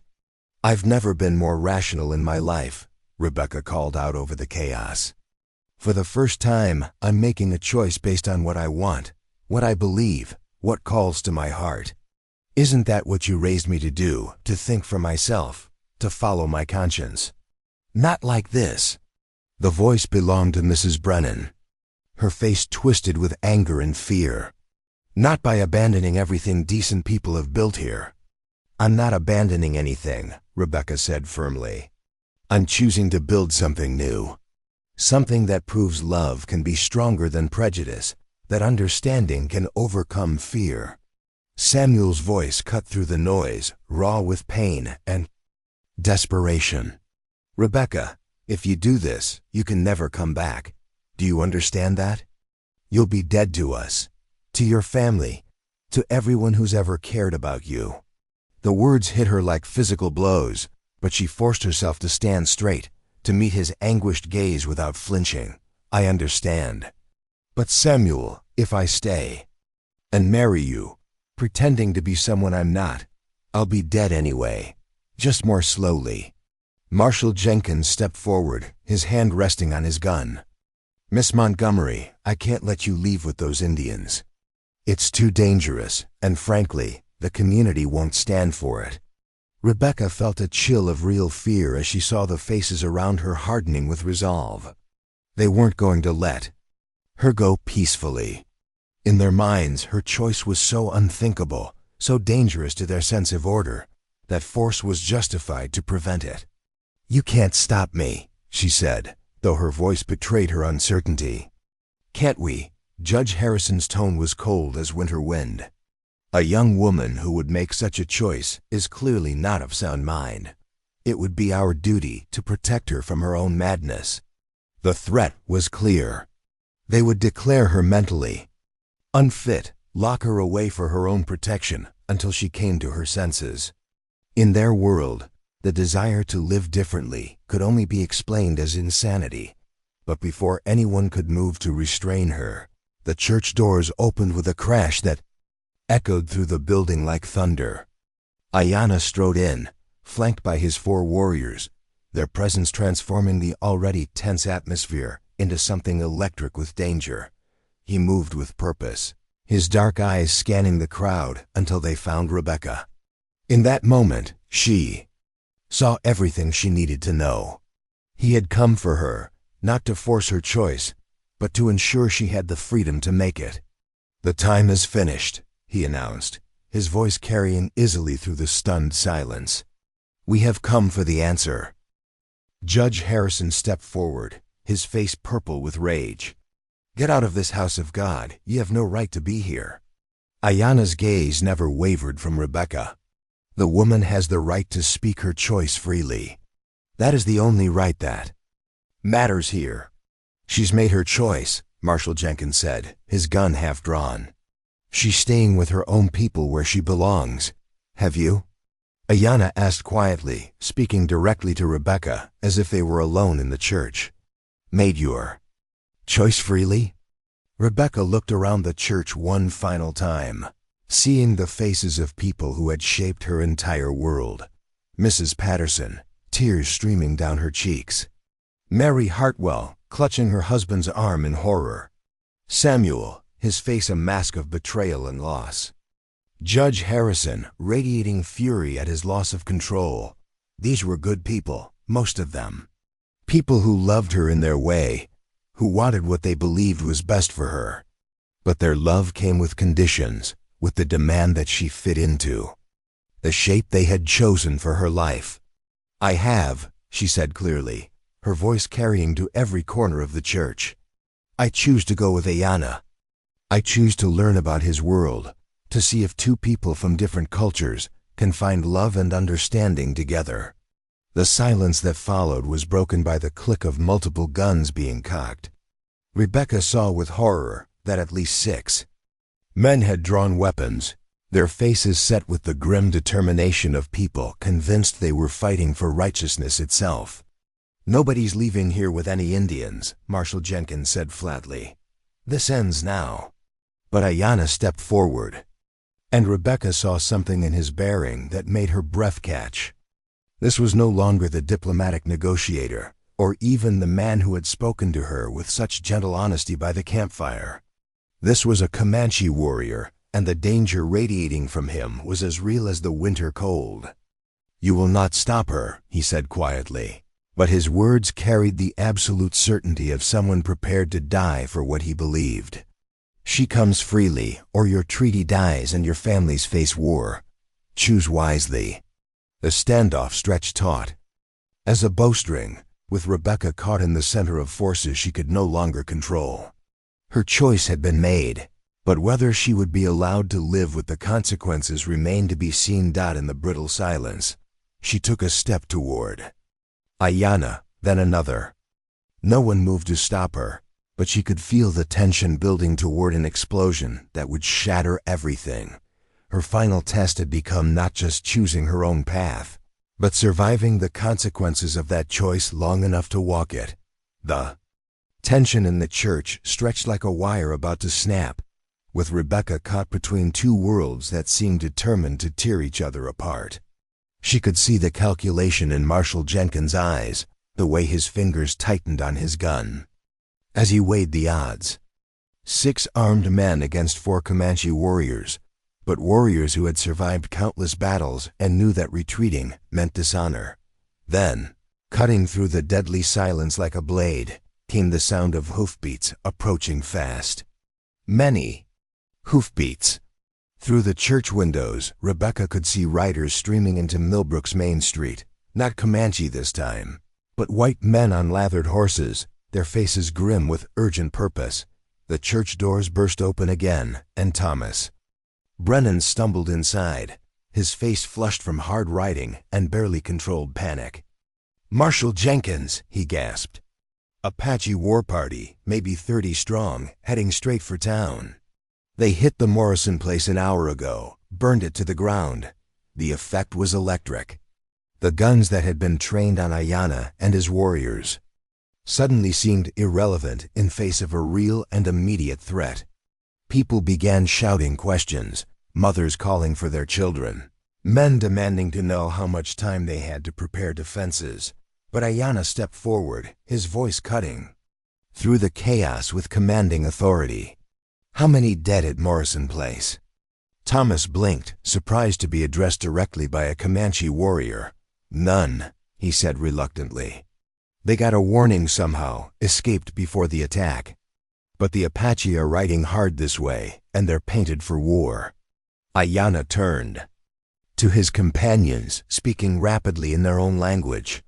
"I've never been more rational in my life," Rebecca called out over the chaos. "For the first time, I'm making a choice based on what I want, what I believe, what calls to my heart. Isn't that what you raised me to do, to think for myself, to follow my conscience?" "Not like this." The voice belonged to Mrs. Brennan, her face twisted with anger and fear. "Not by abandoning everything decent people have built here." "I'm not abandoning anything," Rebecca said firmly. "I'm choosing to build something new. Something that proves love can be stronger than prejudice, that understanding can overcome fear." Samuel's voice cut through the noise, raw with pain and desperation. "Rebecca, if you do this, you can never come back. Do you understand that? You'll be dead to us, to your family, to everyone who's ever cared about you." The words hit her like physical blows, but she forced herself to stand straight, to meet his anguished gaze without flinching. "I understand. But Samuel, if I stay and marry you, pretending to be someone I'm not, I'll be dead anyway, just more slowly." Marshal Jenkins stepped forward, his hand resting on his gun. "Miss Montgomery, I can't let you leave with those Indians. It's too dangerous, and frankly, the community won't stand for it." Rebecca felt a chill of real fear as she saw the faces around her hardening with resolve. They weren't going to let her go peacefully. In their minds, her choice was so unthinkable, so dangerous to their sense of order, that force was justified to prevent it. "You can't stop me," she said, though her voice betrayed her uncertainty. "Can't we?" Judge Harrison's tone was cold as winter wind. "A young woman who would make such a choice is clearly not of sound mind. It would be our duty to protect her from her own madness." The threat was clear. They would declare her mentally unfit, lock her away for her own protection until she came to her senses. In their world, the desire to live differently could only be explained as insanity. But before anyone could move to restrain her, the church doors opened with a crash that echoed through the building like thunder. Ayanna strode in, flanked by his 4 warriors, their presence transforming the already tense atmosphere into something electric with danger. He moved with purpose, his dark eyes scanning the crowd until they found Rebecca. In that moment, she saw everything she needed to know. He had come for her, not to force her choice, but to ensure she had the freedom to make it. "The time is finished," he announced, his voice carrying easily through the stunned silence. "We have come for the answer." Judge Harrison stepped forward, his face purple with rage. "Get out of this house of God. You have no right to be here." Ayanna's gaze never wavered from Rebecca. The woman has the right to speak her choice freely. That is the only right that matters here. She's made her choice, Marshal Jenkins said, his gun half drawn. She's staying with her own people where she belongs. Have you? Ayanna asked quietly, speaking directly to Rebecca, as if they were alone in the church. Made your choice freely? Rebecca looked around the church one final time, seeing the faces of people who had shaped her entire world. Mrs. Patterson, tears streaming down her cheeks. Mary Hartwell, clutching her husband's arm in horror. Samuel, his face a mask of betrayal and loss. Judge Harrison, radiating fury at his loss of control. These were good people, most of them. People who loved her in their way, who wanted what they believed was best for her. But their love came with conditions, with the demand that she fit into the shape they had chosen for her life. I have, she said clearly, her voice carrying to every corner of the church. I choose to go with Ayanna. I choose to learn about his world, to see if two people from different cultures can find love and understanding together. The silence that followed was broken by the click of multiple guns being cocked. Rebecca saw with horror that at least 6 men had drawn weapons, their faces set with the grim determination of people convinced they were fighting for righteousness itself. Nobody's leaving here with any Indians, Marshal Jenkins said flatly. This ends now. But Ayanna stepped forward, and Rebecca saw something in his bearing that made her breath catch. This was no longer the diplomatic negotiator, or even the man who had spoken to her with such gentle honesty by the campfire. This was a Comanche warrior, and the danger radiating from him was as real as the winter cold. You will not stop her, he said quietly, but his words carried the absolute certainty of someone prepared to die for what he believed. She comes freely, or your treaty dies and your families face war. Choose wisely. The standoff stretched taut. As a bowstring, with Rebecca caught in the center of forces she could no longer control. Her choice had been made, but whether she would be allowed to live with the consequences remained to be seen. In the brittle silence, she took a step toward Ayanna, then another. No one moved to stop her, but she could feel the tension building toward an explosion that would shatter everything. Her final test had become not just choosing her own path, but surviving the consequences of that choice long enough to walk it. The tension in the church stretched like a wire about to snap, with Rebecca caught between two worlds that seemed determined to tear each other apart. She could see the calculation in Marshal Jenkins' eyes, the way his fingers tightened on his gun. As he weighed the odds, 6 armed men against 4 Comanche warriors, but warriors who had survived countless battles and knew that retreating meant dishonor. Then, cutting through the deadly silence like a blade, came the sound of hoofbeats approaching fast. Many hoofbeats. Through the church windows, Rebecca could see riders streaming into Millbrook's main street. Not Comanche this time, but white men on lathered horses, their faces grim with urgent purpose. The church doors burst open again, and Thomas Brennan stumbled inside, his face flushed from hard riding and barely controlled panic. "Marshal Jenkins," he gasped. "Apache war party, maybe 30 strong, heading straight for town. They hit the Morrison place an hour ago, burned it to the ground. The effect was electric. The guns that had been trained on Ayanna and his warriors suddenly seemed irrelevant in face of a real and immediate threat. People began shouting questions, mothers calling for their children, men demanding to know how much time they had to prepare defenses. But Ayanna stepped forward, his voice cutting through the chaos with commanding authority. "How many dead at Morrison Place?" Thomas blinked, surprised to be addressed directly by a Comanche warrior. "None," he said reluctantly. "They got a warning somehow, escaped before the attack. But the Apache are riding hard this way, and they're painted for war." Ayanna turned to his companions, speaking rapidly in their own language.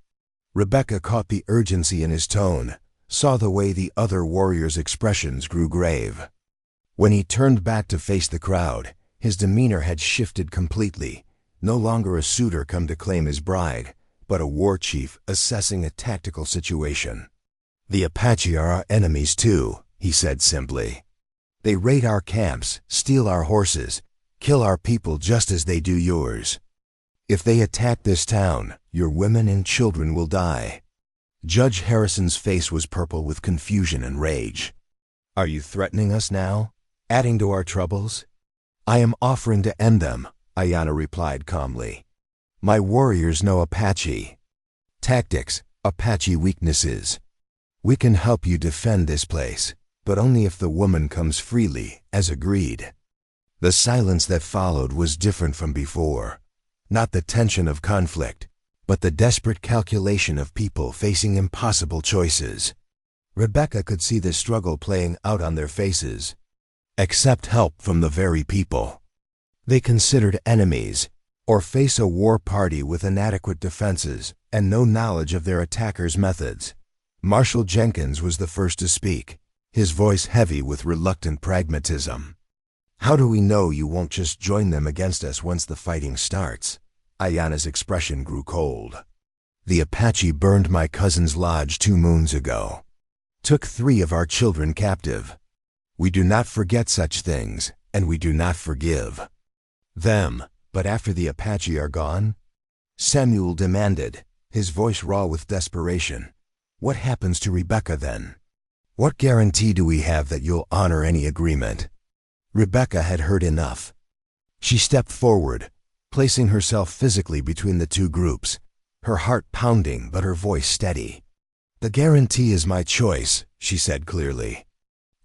Rebecca caught the urgency in his tone, saw the way the other warriors' expressions grew grave. When he turned back to face the crowd, his demeanor had shifted completely, no longer a suitor come to claim his bride, but a war chief assessing a tactical situation. "The Apache are our enemies too," he said simply. "They raid our camps, steal our horses, kill our people just as they do yours. If they attack this town, your women and children will die." Judge Harrison's face was purple with confusion and rage. "Are you threatening us now? Adding to our troubles?" "I am offering to end them," Ayanna replied calmly. "My warriors know Apache tactics, Apache weaknesses. We can help you defend this place, but only if the woman comes freely, as agreed." The silence that followed was different from before. Not the tension of conflict, but the desperate calculation of people facing impossible choices. Rebecca could see the struggle playing out on their faces. Accept help from the very people they considered enemies, or face a war party with inadequate defenses and no knowledge of their attackers' methods. Marshal Jenkins was the first to speak, his voice heavy with reluctant pragmatism. "How do we know you won't just join them against us once the fighting starts?" Ayanna's expression grew cold. "The Apache burned my cousin's lodge 2 moons ago. Took 3 of our children captive. We do not forget such things, and we do not forgive them. But after the Apache are gone?" Samuel demanded, his voice raw with desperation. "What happens to Rebecca then? What guarantee do we have that you'll honor any agreement?" Rebecca had heard enough. She stepped forward, placing herself physically between the 2 groups, her heart pounding but her voice steady. "The guarantee is my choice," she said clearly.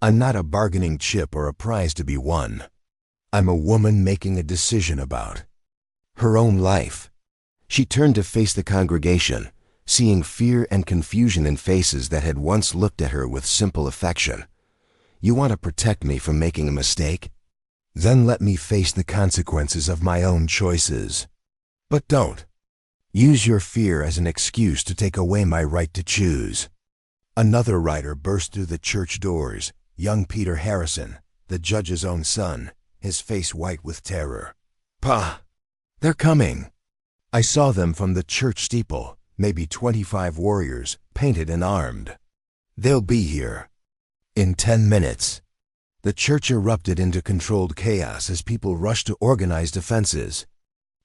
"I'm not a bargaining chip or a prize to be won. I'm a woman making a decision about her own life." She turned to face the congregation, seeing fear and confusion in faces that had once looked at her with simple affection. "You want to protect me from making a mistake? Then let me face the consequences of my own choices. But don't use your fear as an excuse to take away my right to choose." Another rider burst through the church doors, young Peter Harrison, the judge's own son, his face white with terror. "Pa! They're coming! I saw them from the church steeple, maybe 25 warriors, painted and armed. They'll be here in 10 minutes. The church erupted into controlled chaos as people rushed to organize defenses.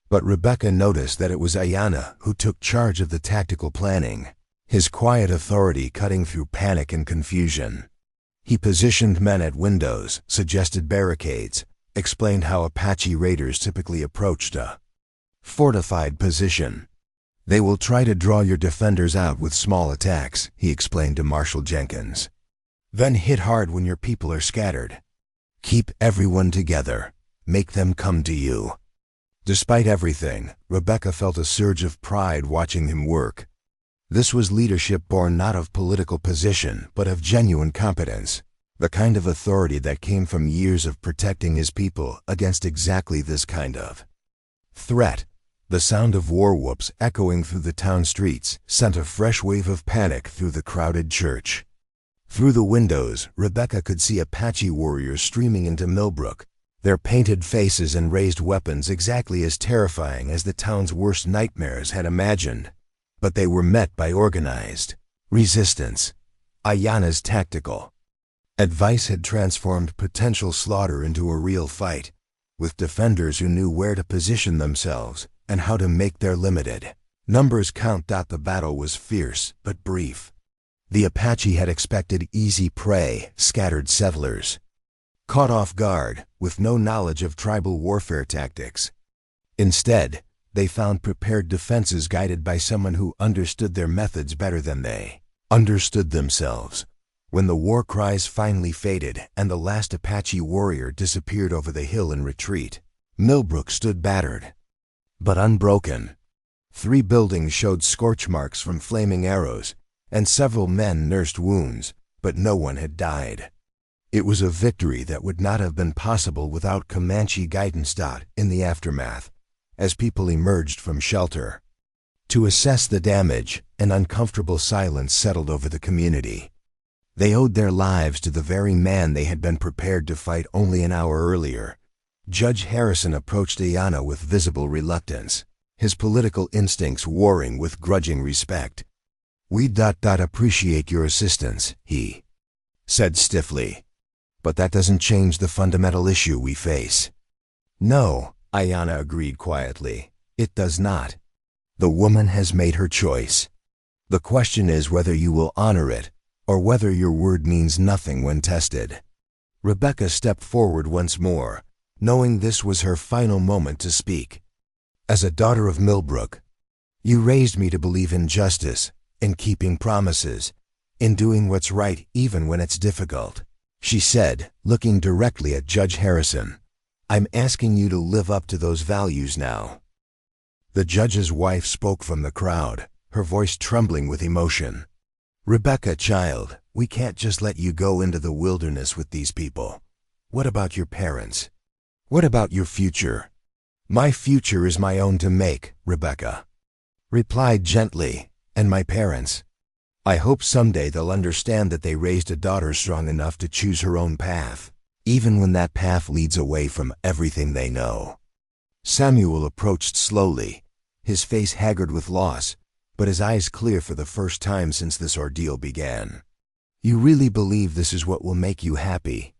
But Rebecca noticed that it was Ayanna who took charge of the tactical planning, his quiet authority cutting through panic and confusion. He positioned men at windows, suggested barricades, explained how Apache raiders typically approached a fortified position. "They will try to draw your defenders out with small attacks," he explained to Marshal Jenkins. "Then hit hard when your people are scattered. Keep everyone together. Make them come to you." Despite everything, Rebecca felt a surge of pride watching him work. This was leadership born not of political position, but of genuine competence, the kind of authority that came from years of protecting his people against exactly this kind of threat. The sound of war whoops echoing through the town streets sent a fresh wave of panic through the crowded church. Through the windows, Rebecca could see Apache warriors streaming into Millbrook, their painted faces and raised weapons exactly as terrifying as the town's worst nightmares had imagined. But they were met by organized resistance. Ayanna's tactical advice had transformed potential slaughter into a real fight, with defenders who knew where to position themselves and how to make their limited numbers count. The battle was fierce but brief. The Apache had expected easy prey, scattered settlers, caught off guard, with no knowledge of tribal warfare tactics. Instead, they found prepared defenses guided by someone who understood their methods better than they understood themselves. When the war cries finally faded and the last Apache warrior disappeared over the hill in retreat, Millbrook stood battered, but unbroken. 3 buildings showed scorch marks from flaming arrows, and several men nursed wounds, but no one had died. It was a victory that would not have been possible without Comanche guidance. In the aftermath, as people emerged from shelter to assess the damage, an uncomfortable silence settled over the community. They owed their lives to the very man they had been prepared to fight only an hour earlier. Judge Harrison approached Ayanna with visible reluctance, his political instincts warring with grudging respect. "We appreciate your assistance," he said stiffly. "But that doesn't change the fundamental issue we face." "No," Ayanna agreed quietly. "It does not. The woman has made her choice. The question is whether you will honor it, or whether your word means nothing when tested." Rebecca stepped forward once more, knowing this was her final moment to speak. "As a daughter of Millbrook, you raised me to believe in justice, in keeping promises, in doing what's right even when it's difficult," she said, looking directly at Judge Harrison. "I'm asking you to live up to those values now." The judge's wife spoke from the crowd, her voice trembling with emotion. "Rebecca, child, we can't just let you go into the wilderness with these people. What about your parents? What about your future?" "My future is my own to make," Rebecca replied gently. "And my parents? I hope someday they'll understand that they raised a daughter strong enough to choose her own path, even when that path leads away from everything they know." Samuel approached slowly, his face haggard with loss, but his eyes clear for the first time since this ordeal began. "You really believe this is what will make you happy?"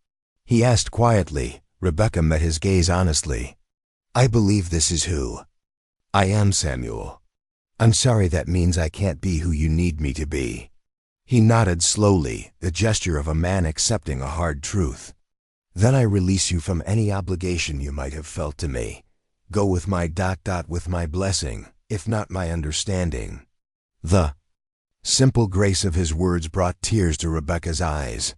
he asked quietly. Rebecca met his gaze honestly. "I believe this is who I am, Samuel. I'm sorry that means I can't be who you need me to be." He nodded slowly, the gesture of a man accepting a hard truth. "Then I release you from any obligation you might have felt to me. Go with my with my blessing, if not my understanding." The simple grace of his words brought tears to Rebecca's eyes.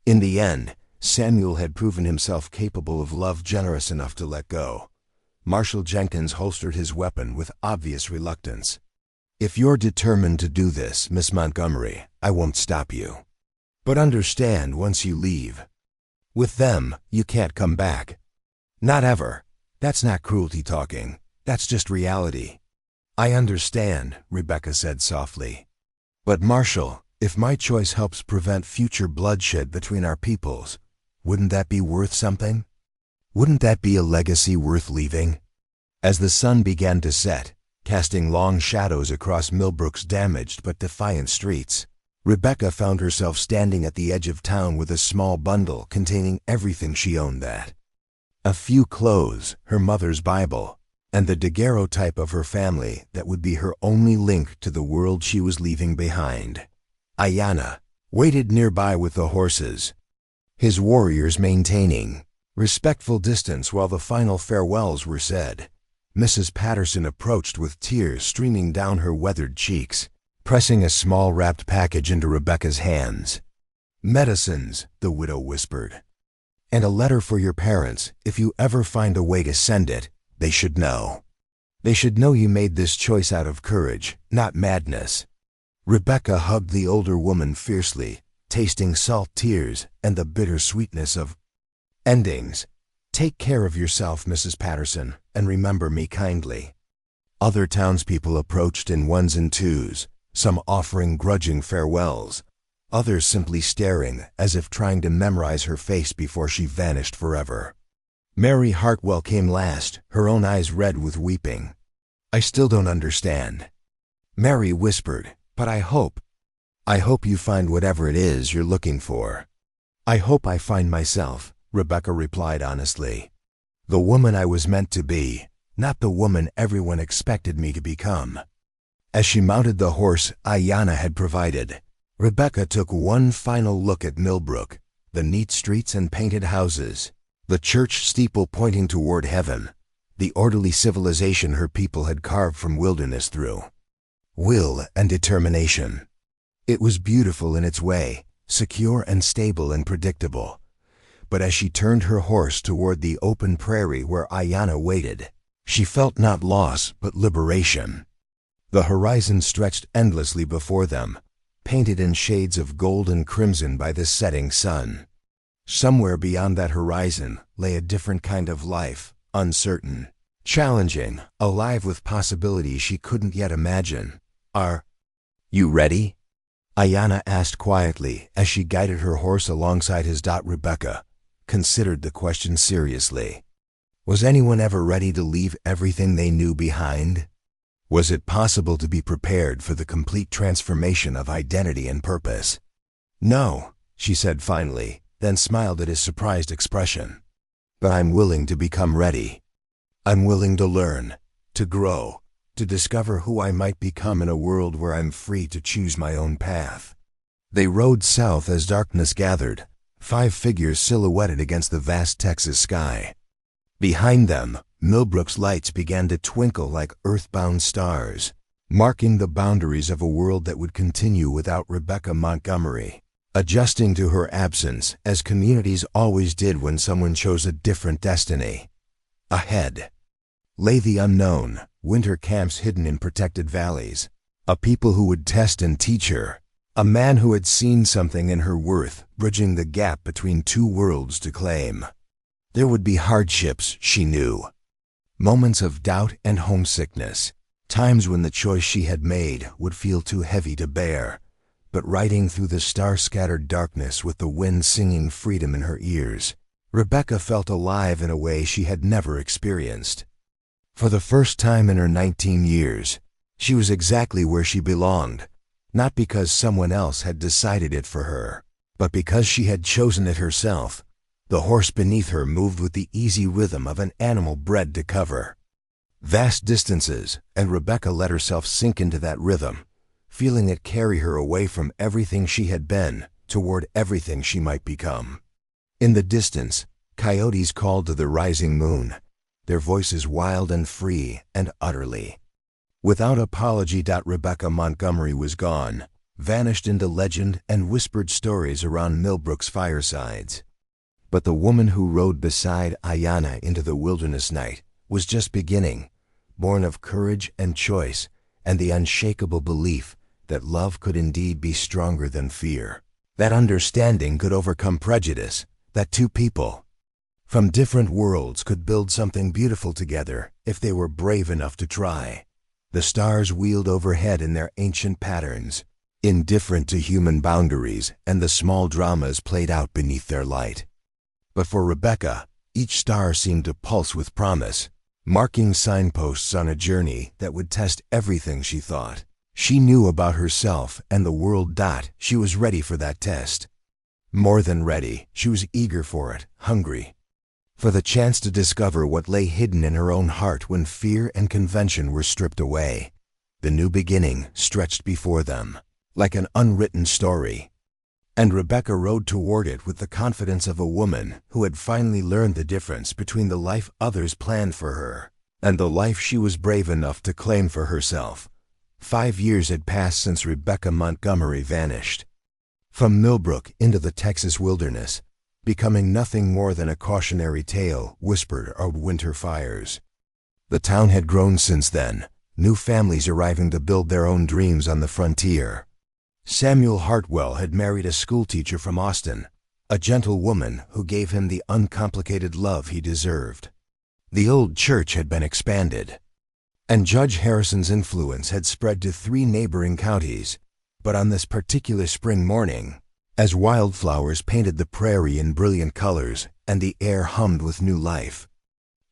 In the end, Samuel had proven himself capable of love generous enough to let go. Marshal Jenkins holstered his weapon with obvious reluctance. "If you're determined to do this, Miss Montgomery, I won't stop you. But understand, once you leave with them, you can't come back. Not ever. That's not cruelty talking. That's just reality." "I understand," Rebecca said softly. "But Marshal, if my choice helps prevent future bloodshed between our peoples, wouldn't that be worth something? Wouldn't that be a legacy worth leaving?" As the sun began to set, casting long shadows across Millbrook's damaged but defiant streets, Rebecca found herself standing at the edge of town with a small bundle containing everything she owned a few clothes, her mother's Bible, and the daguerreotype of her family that would be her only link to the world she was leaving behind. Ayanna waited nearby with the horses, his warriors maintaining respectful distance while the final farewells were said. Mrs. Patterson approached with tears streaming down her weathered cheeks, pressing a small wrapped package into Rebecca's hands. "Medicines," the widow whispered. "And a letter for your parents. If you ever find a way to send it, they should know. They should know you made this choice out of courage, not madness." Rebecca hugged the older woman fiercely, tasting salt tears and the bitter sweetness of endings. "Take care of yourself, Mrs. Patterson, and remember me kindly." Other townspeople approached in ones and twos, some offering grudging farewells, others simply staring as if trying to memorize her face before she vanished forever. Mary Hartwell came last, her own eyes red with weeping. "I still don't understand," Mary whispered, "but I hope you find whatever it is you're looking for." "I hope I find myself," Rebecca replied honestly. "The woman I was meant to be, not the woman everyone expected me to become." As she mounted the horse Ayanna had provided, Rebecca took one final look at Millbrook, the neat streets and painted houses, the church steeple pointing toward heaven, the orderly civilization her people had carved from wilderness through will and determination. It was beautiful in its way, secure and stable and predictable. But as she turned her horse toward the open prairie where Ayanna waited, she felt not loss but liberation. The horizon stretched endlessly before them, painted in shades of gold and crimson by the setting sun. Somewhere beyond that horizon lay a different kind of life, uncertain, challenging, alive with possibilities she couldn't yet imagine. "Are you ready?" Ayanna asked quietly as she guided her horse alongside his. Rebecca considered the question seriously. Was anyone ever ready to leave everything they knew behind? Was it possible to be prepared for the complete transformation of identity and purpose? No, she said finally, then smiled at his surprised expression. But I'm willing to become ready. I'm willing to learn, to grow, to discover who I might become in a world where I'm free to choose my own path. They rode south as darkness gathered, 5 figures silhouetted against the vast Texas sky. Behind them, Millbrook's lights began to twinkle like earthbound stars, marking the boundaries of a world that would continue without Rebecca Montgomery, adjusting to her absence as communities always did when someone chose a different destiny. Ahead lay the unknown, winter camps hidden in protected valleys, a people who would test and teach her, a man who had seen something in her worth, bridging the gap between 2 worlds to claim. There would be hardships, she knew. Moments of doubt and homesickness, times when the choice she had made would feel too heavy to bear, but riding through the star-scattered darkness with the wind singing freedom in her ears, Rebecca felt alive in a way she had never experienced. For the first time in her 19 years, she was exactly where she belonged, not because someone else had decided it for her, but because she had chosen it herself. The horse beneath her moved with the easy rhythm of an animal bred to cover vast distances, and Rebecca let herself sink into that rhythm, feeling it carry her away from everything she had been toward everything she might become. In the distance, coyotes called to the rising moon, their voices wild and free and utterly. Without apology, Rebecca Montgomery was gone, vanished into legend and whispered stories around Millbrook's firesides. But the woman who rode beside Ayanna into the wilderness night was just beginning, born of courage and choice and the unshakable belief that love could indeed be stronger than fear, that understanding could overcome prejudice, that 2 people from different worlds could build something beautiful together if they were brave enough to try. The stars wheeled overhead in their ancient patterns, indifferent to human boundaries and the small dramas played out beneath their light. But for Rebecca, each star seemed to pulse with promise, marking signposts on a journey that would test everything she thought she knew about herself and the world. She was ready for that test. More than ready, she was eager for it, hungry for the chance to discover what lay hidden in her own heart when fear and convention were stripped away. The new beginning stretched before them, like an unwritten story. And Rebecca rode toward it with the confidence of a woman who had finally learned the difference between the life others planned for her and the life she was brave enough to claim for herself. 5 years had passed since Rebecca Montgomery vanished from Millbrook into the Texas wilderness, becoming nothing more than a cautionary tale whispered of winter fires. The town had grown since then, new families arriving to build their own dreams on the frontier. Samuel Hartwell had married a schoolteacher from Austin, a gentle woman who gave him the uncomplicated love he deserved. The old church had been expanded, and Judge Harrison's influence had spread to 3 neighboring counties. But on this particular spring morning, as wildflowers painted the prairie in brilliant colors and the air hummed with new life,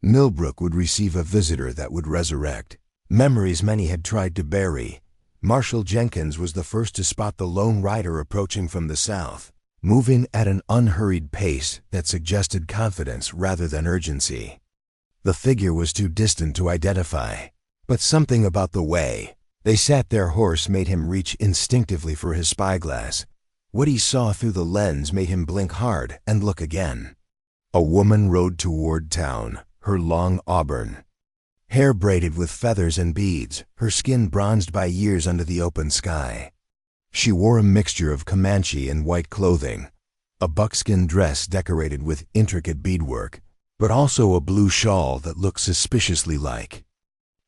Millbrook would receive a visitor that would resurrect memories many had tried to bury. Marshall Jenkins was the first to spot the lone rider approaching from the south, moving at an unhurried pace that suggested confidence rather than urgency. The figure was too distant to identify, but something about the way they sat their horse made him reach instinctively for his spyglass. What he saw through the lens made him blink hard and look again. A woman rode toward town, her long auburn hair braided with feathers and beads, her skin bronzed by years under the open sky. She wore a mixture of Comanche and white clothing, a buckskin dress decorated with intricate beadwork, but also a blue shawl that looked suspiciously like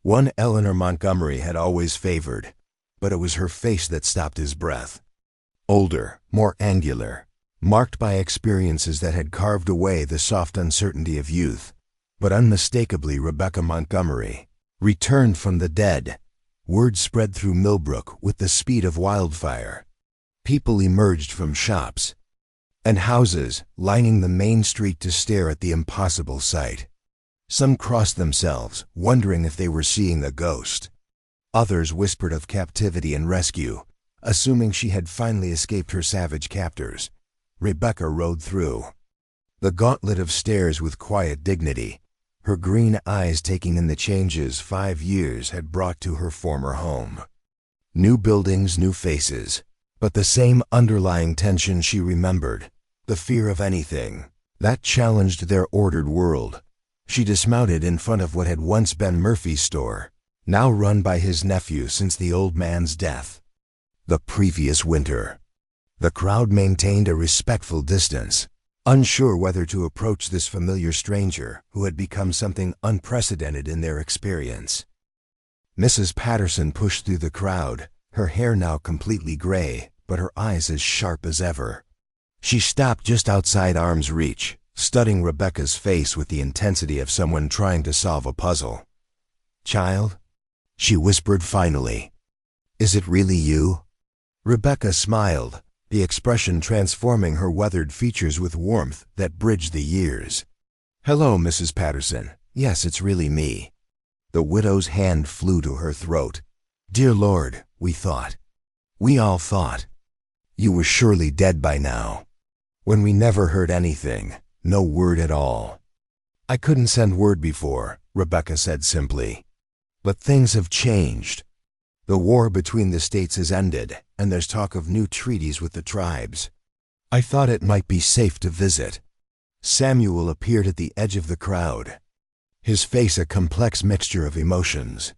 one Eleanor Montgomery had always favored, but it was her face that stopped his breath. Older, more angular, marked by experiences that had carved away the soft uncertainty of youth, but unmistakably Rebecca Montgomery, returned from the dead. Word spread through Millbrook with the speed of wildfire. People emerged from shops and houses, lining the main street to stare at the impossible sight. Some crossed themselves, wondering if they were seeing a ghost. Others whispered of captivity and rescue, assuming she had finally escaped her savage captors. Rebecca rode through the gauntlet of stairs with quiet dignity, her green eyes taking in the changes 5 years had brought to her former home. New buildings, new faces, but the same underlying tension she remembered, the fear of anything that challenged their ordered world. She dismounted in front of what had once been Murphy's store, now run by his nephew since the old man's death. The previous winter, the crowd maintained a respectful distance, unsure whether to approach this familiar stranger who had become something unprecedented in their experience. Mrs. Patterson pushed through the crowd, her hair now completely gray, but her eyes as sharp as ever. She stopped just outside arm's reach, studying Rebecca's face with the intensity of someone trying to solve a puzzle. "Child?" she whispered finally. "Is it really you?" Rebecca smiled, the expression transforming her weathered features with warmth that bridged the years. "Hello, Mrs. Patterson. Yes, it's really me." The widow's hand flew to her throat. "Dear Lord, we all thought, you were surely dead by now. When we never heard anything, no word at all." "I couldn't send word before," Rebecca said simply. "But things have changed. The war between the states has ended, and there's talk of new treaties with the tribes. I thought it might be safe to visit." Samuel appeared at the edge of the crowd, his face a complex mixture of emotions.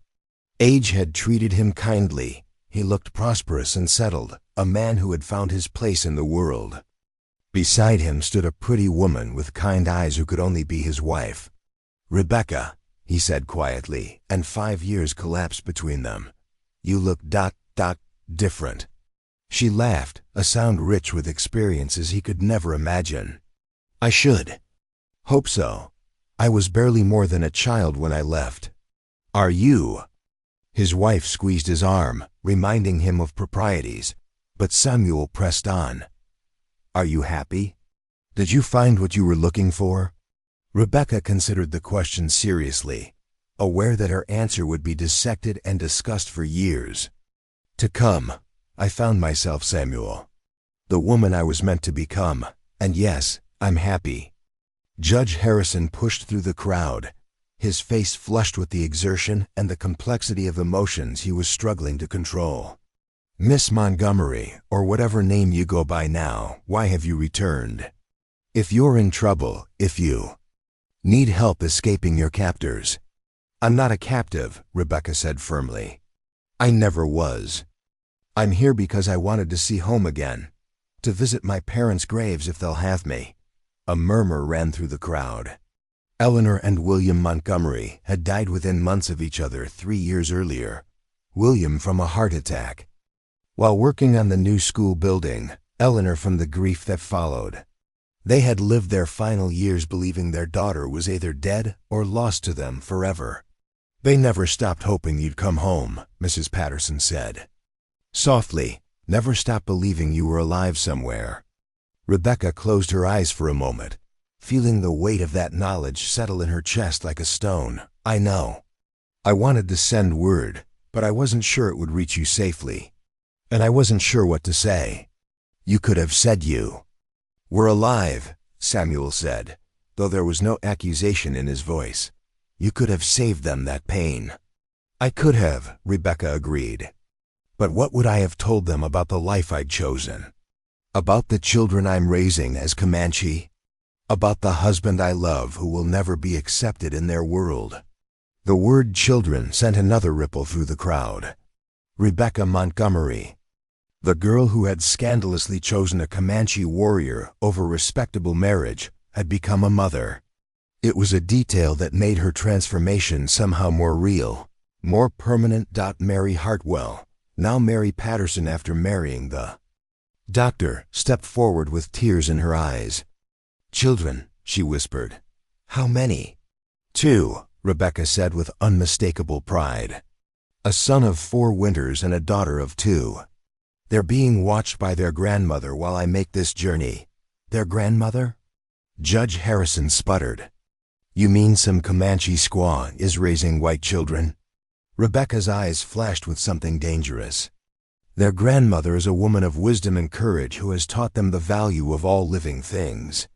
Age had treated him kindly. He looked prosperous and settled, a man who had found his place in the world. Beside him stood a pretty woman with kind eyes who could only be his wife. "Rebecca," he said quietly, and 5 years collapsed between them. "You look different." She laughed, a sound rich with experiences he could never imagine. "I should hope so. I was barely more than a child when I left." "Are you?" His wife squeezed his arm, reminding him of proprieties, but Samuel pressed on. "Are you happy? Did you find what you were looking for?" Rebecca considered the question seriously, aware that her answer would be dissected and discussed for years to come. "I found myself, Samuel. The woman I was meant to become, and yes, I'm happy." Judge Harrison pushed through the crowd, his face flushed with the exertion and the complexity of emotions he was struggling to control. "Miss Montgomery, or whatever name you go by now, why have you returned? If you're in trouble, if you need help escaping your captors." "I'm not a captive," Rebecca said firmly. "I never was. I'm here because I wanted to see home again, to visit my parents' graves if they'll have me." A murmur ran through the crowd. Eleanor and William Montgomery had died within months of each other 3 years earlier, William from a heart attack, while working on the new school building, Eleanor from the grief that followed. They had lived their final years believing their daughter was either dead or lost to them forever. "They never stopped hoping you'd come home," Mrs. Patterson said softly. "Never stopped believing you were alive somewhere." Rebecca closed her eyes for a moment, feeling the weight of that knowledge settle in her chest like a stone. "I know. I wanted to send word, but I wasn't sure it would reach you safely. And I wasn't sure what to say. You could have said you were alive," Samuel said, though there was no accusation in his voice. "You could have saved them that pain." "I could have," Rebecca agreed. "But what would I have told them about the life I'd chosen? About the children I'm raising as Comanche? About the husband I love who will never be accepted in their world?" The word children sent another ripple through the crowd. Rebecca Montgomery, the girl who had scandalously chosen a Comanche warrior over respectable marriage, had become a mother. It was a detail that made her transformation somehow more real, more permanent. Mary Hartwell, now Mary Patterson after marrying the doctor, stepped forward with tears in her eyes. "Children," she whispered. "How many?" "2," Rebecca said with unmistakable pride. "A son of 4 winters and a daughter of 2. They're being watched by their grandmother while I make this journey." "Their grandmother?" Judge Harrison sputtered. "You mean some Comanche squaw is raising white children?" Rebecca's eyes flashed with something dangerous. Their grandmother is a woman of wisdom and courage who has taught them the value of all living things.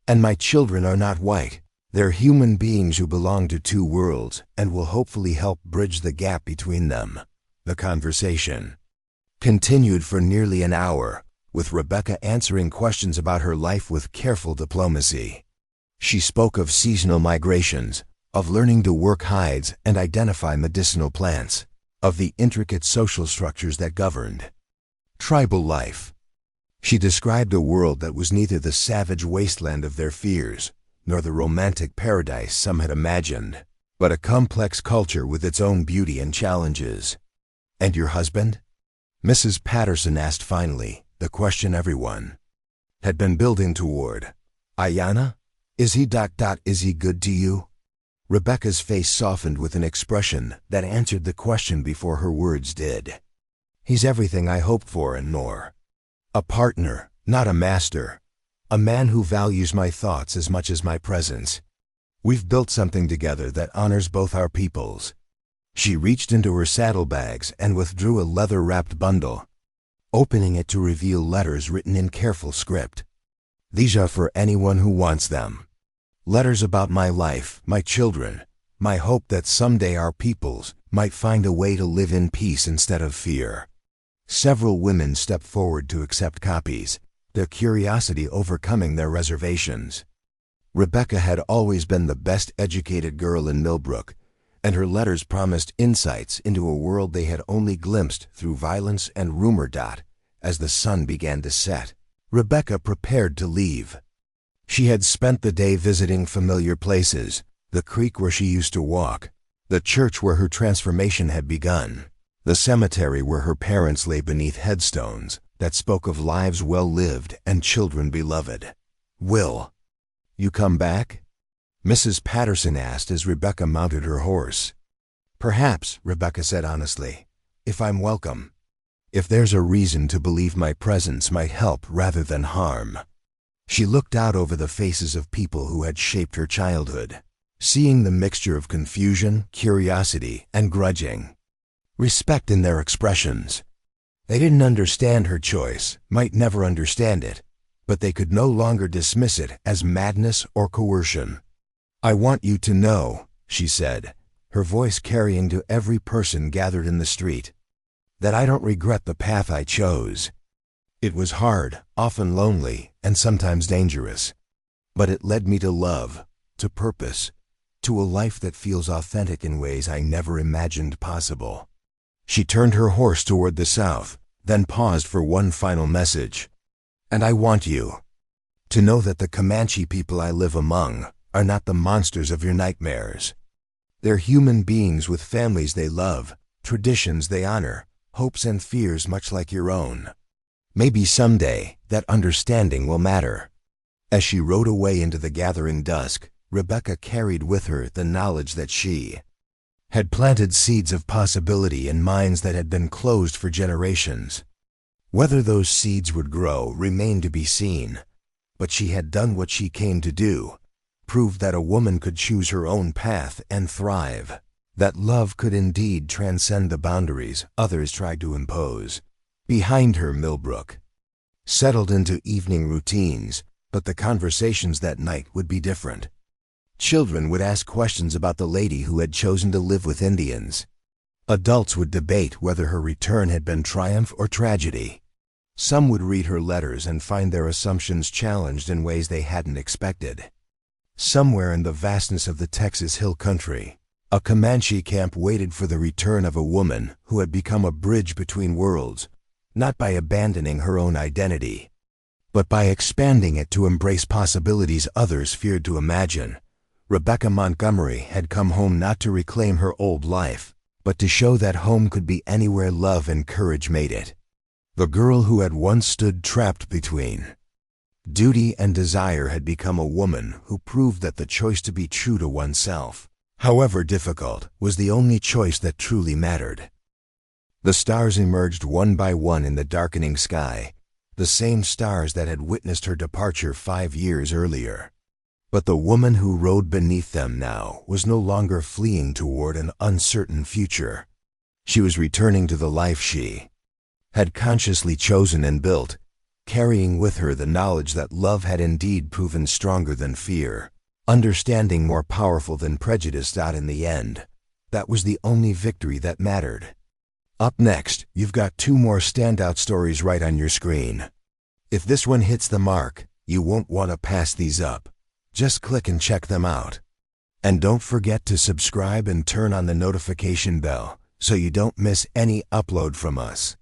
And my children are not white. They're human beings who belong to two worlds and will hopefully help bridge the gap between them. The conversation continued for nearly an hour, with Rebecca answering questions about her life with careful diplomacy. She spoke of seasonal migrations, of learning to work hides and identify medicinal plants, of the intricate social structures that governed tribal life. She described a world that was neither the savage wasteland of their fears, nor the romantic paradise some had imagined, but a complex culture with its own beauty and challenges. "And your husband?" Mrs. Patterson asked finally, the question everyone had been building toward. "Ayanna? Is he good to you?" Rebecca's face softened with an expression that answered the question before her words did. "He's everything I hoped for and more. A partner, not a master. A man who values my thoughts as much as my presence. We've built something together that honors both our peoples." She reached into her saddlebags and withdrew a leather-wrapped bundle, opening it to reveal letters written in careful script. "These are for anyone who wants them. Letters about my life, my children, my hope that someday our peoples might find a way to live in peace instead of fear." Several women stepped forward to accept copies, their curiosity overcoming their reservations. Rebecca had always been the best-educated girl in Millbrook, and her letters promised insights into a world they had only glimpsed through violence and rumor. As the sun began to set, Rebecca prepared to leave. She had spent the day visiting familiar places, the creek where she used to walk, the church where her transformation had begun, the cemetery where her parents lay beneath headstones that spoke of lives well lived and children beloved. "Will you come back?" Mrs. Patterson asked as Rebecca mounted her horse. "Perhaps," Rebecca said honestly, "if I'm welcome. If there's a reason to believe my presence might help rather than harm." She looked out over the faces of people who had shaped her childhood, seeing the mixture of confusion, curiosity, and grudging respect in their expressions. They didn't understand her choice, might never understand it, but they could no longer dismiss it as madness or coercion. "I want you to know," she said, her voice carrying to every person gathered in the street, "that I don't regret the path I chose. It was hard, often lonely, and sometimes dangerous, but it led me to love, to purpose, to a life that feels authentic in ways I never imagined possible." She turned her horse toward the south, then paused for one final message. "And I want you to know that the Comanche people I live among are not the monsters of your nightmares. They're human beings with families they love, traditions they honor, hopes and fears much like your own. Maybe someday that understanding will matter." As she rode away into the gathering dusk, Rebecca carried with her the knowledge that she had planted seeds of possibility in minds that had been closed for generations. Whether those seeds would grow remained to be seen, but she had done what she came to do, proved that a woman could choose her own path and thrive, that love could indeed transcend the boundaries others tried to impose. Behind her, Millbrook settled into evening routines, but the conversations that night would be different. Children would ask questions about the lady who had chosen to live with Indians. Adults would debate whether her return had been triumph or tragedy. Some would read her letters and find their assumptions challenged in ways they hadn't expected. Somewhere in the vastness of the Texas Hill Country, a Comanche camp waited for the return of a woman who had become a bridge between worlds, not by abandoning her own identity, but by expanding it to embrace possibilities others feared to imagine. Rebecca Montgomery had come home not to reclaim her old life, but to show that home could be anywhere love and courage made it. The girl who had once stood trapped between duty and desire had become a woman who proved that the choice to be true to oneself, however difficult, was the only choice that truly mattered. The stars emerged one by one in the darkening sky, the same stars that had witnessed her departure 5 years earlier. But the woman who rode beneath them now was no longer fleeing toward an uncertain future. She was returning to the life she had consciously chosen and built, carrying with her the knowledge that love had indeed proven stronger than fear, understanding more powerful than prejudice. In the end, that was the only victory that mattered. Up next, you've got 2 more standout stories right on your screen. If this one hits the mark, you won't want to pass these up. Just click and check them out. And don't forget to subscribe and turn on the notification bell so you don't miss any upload from us.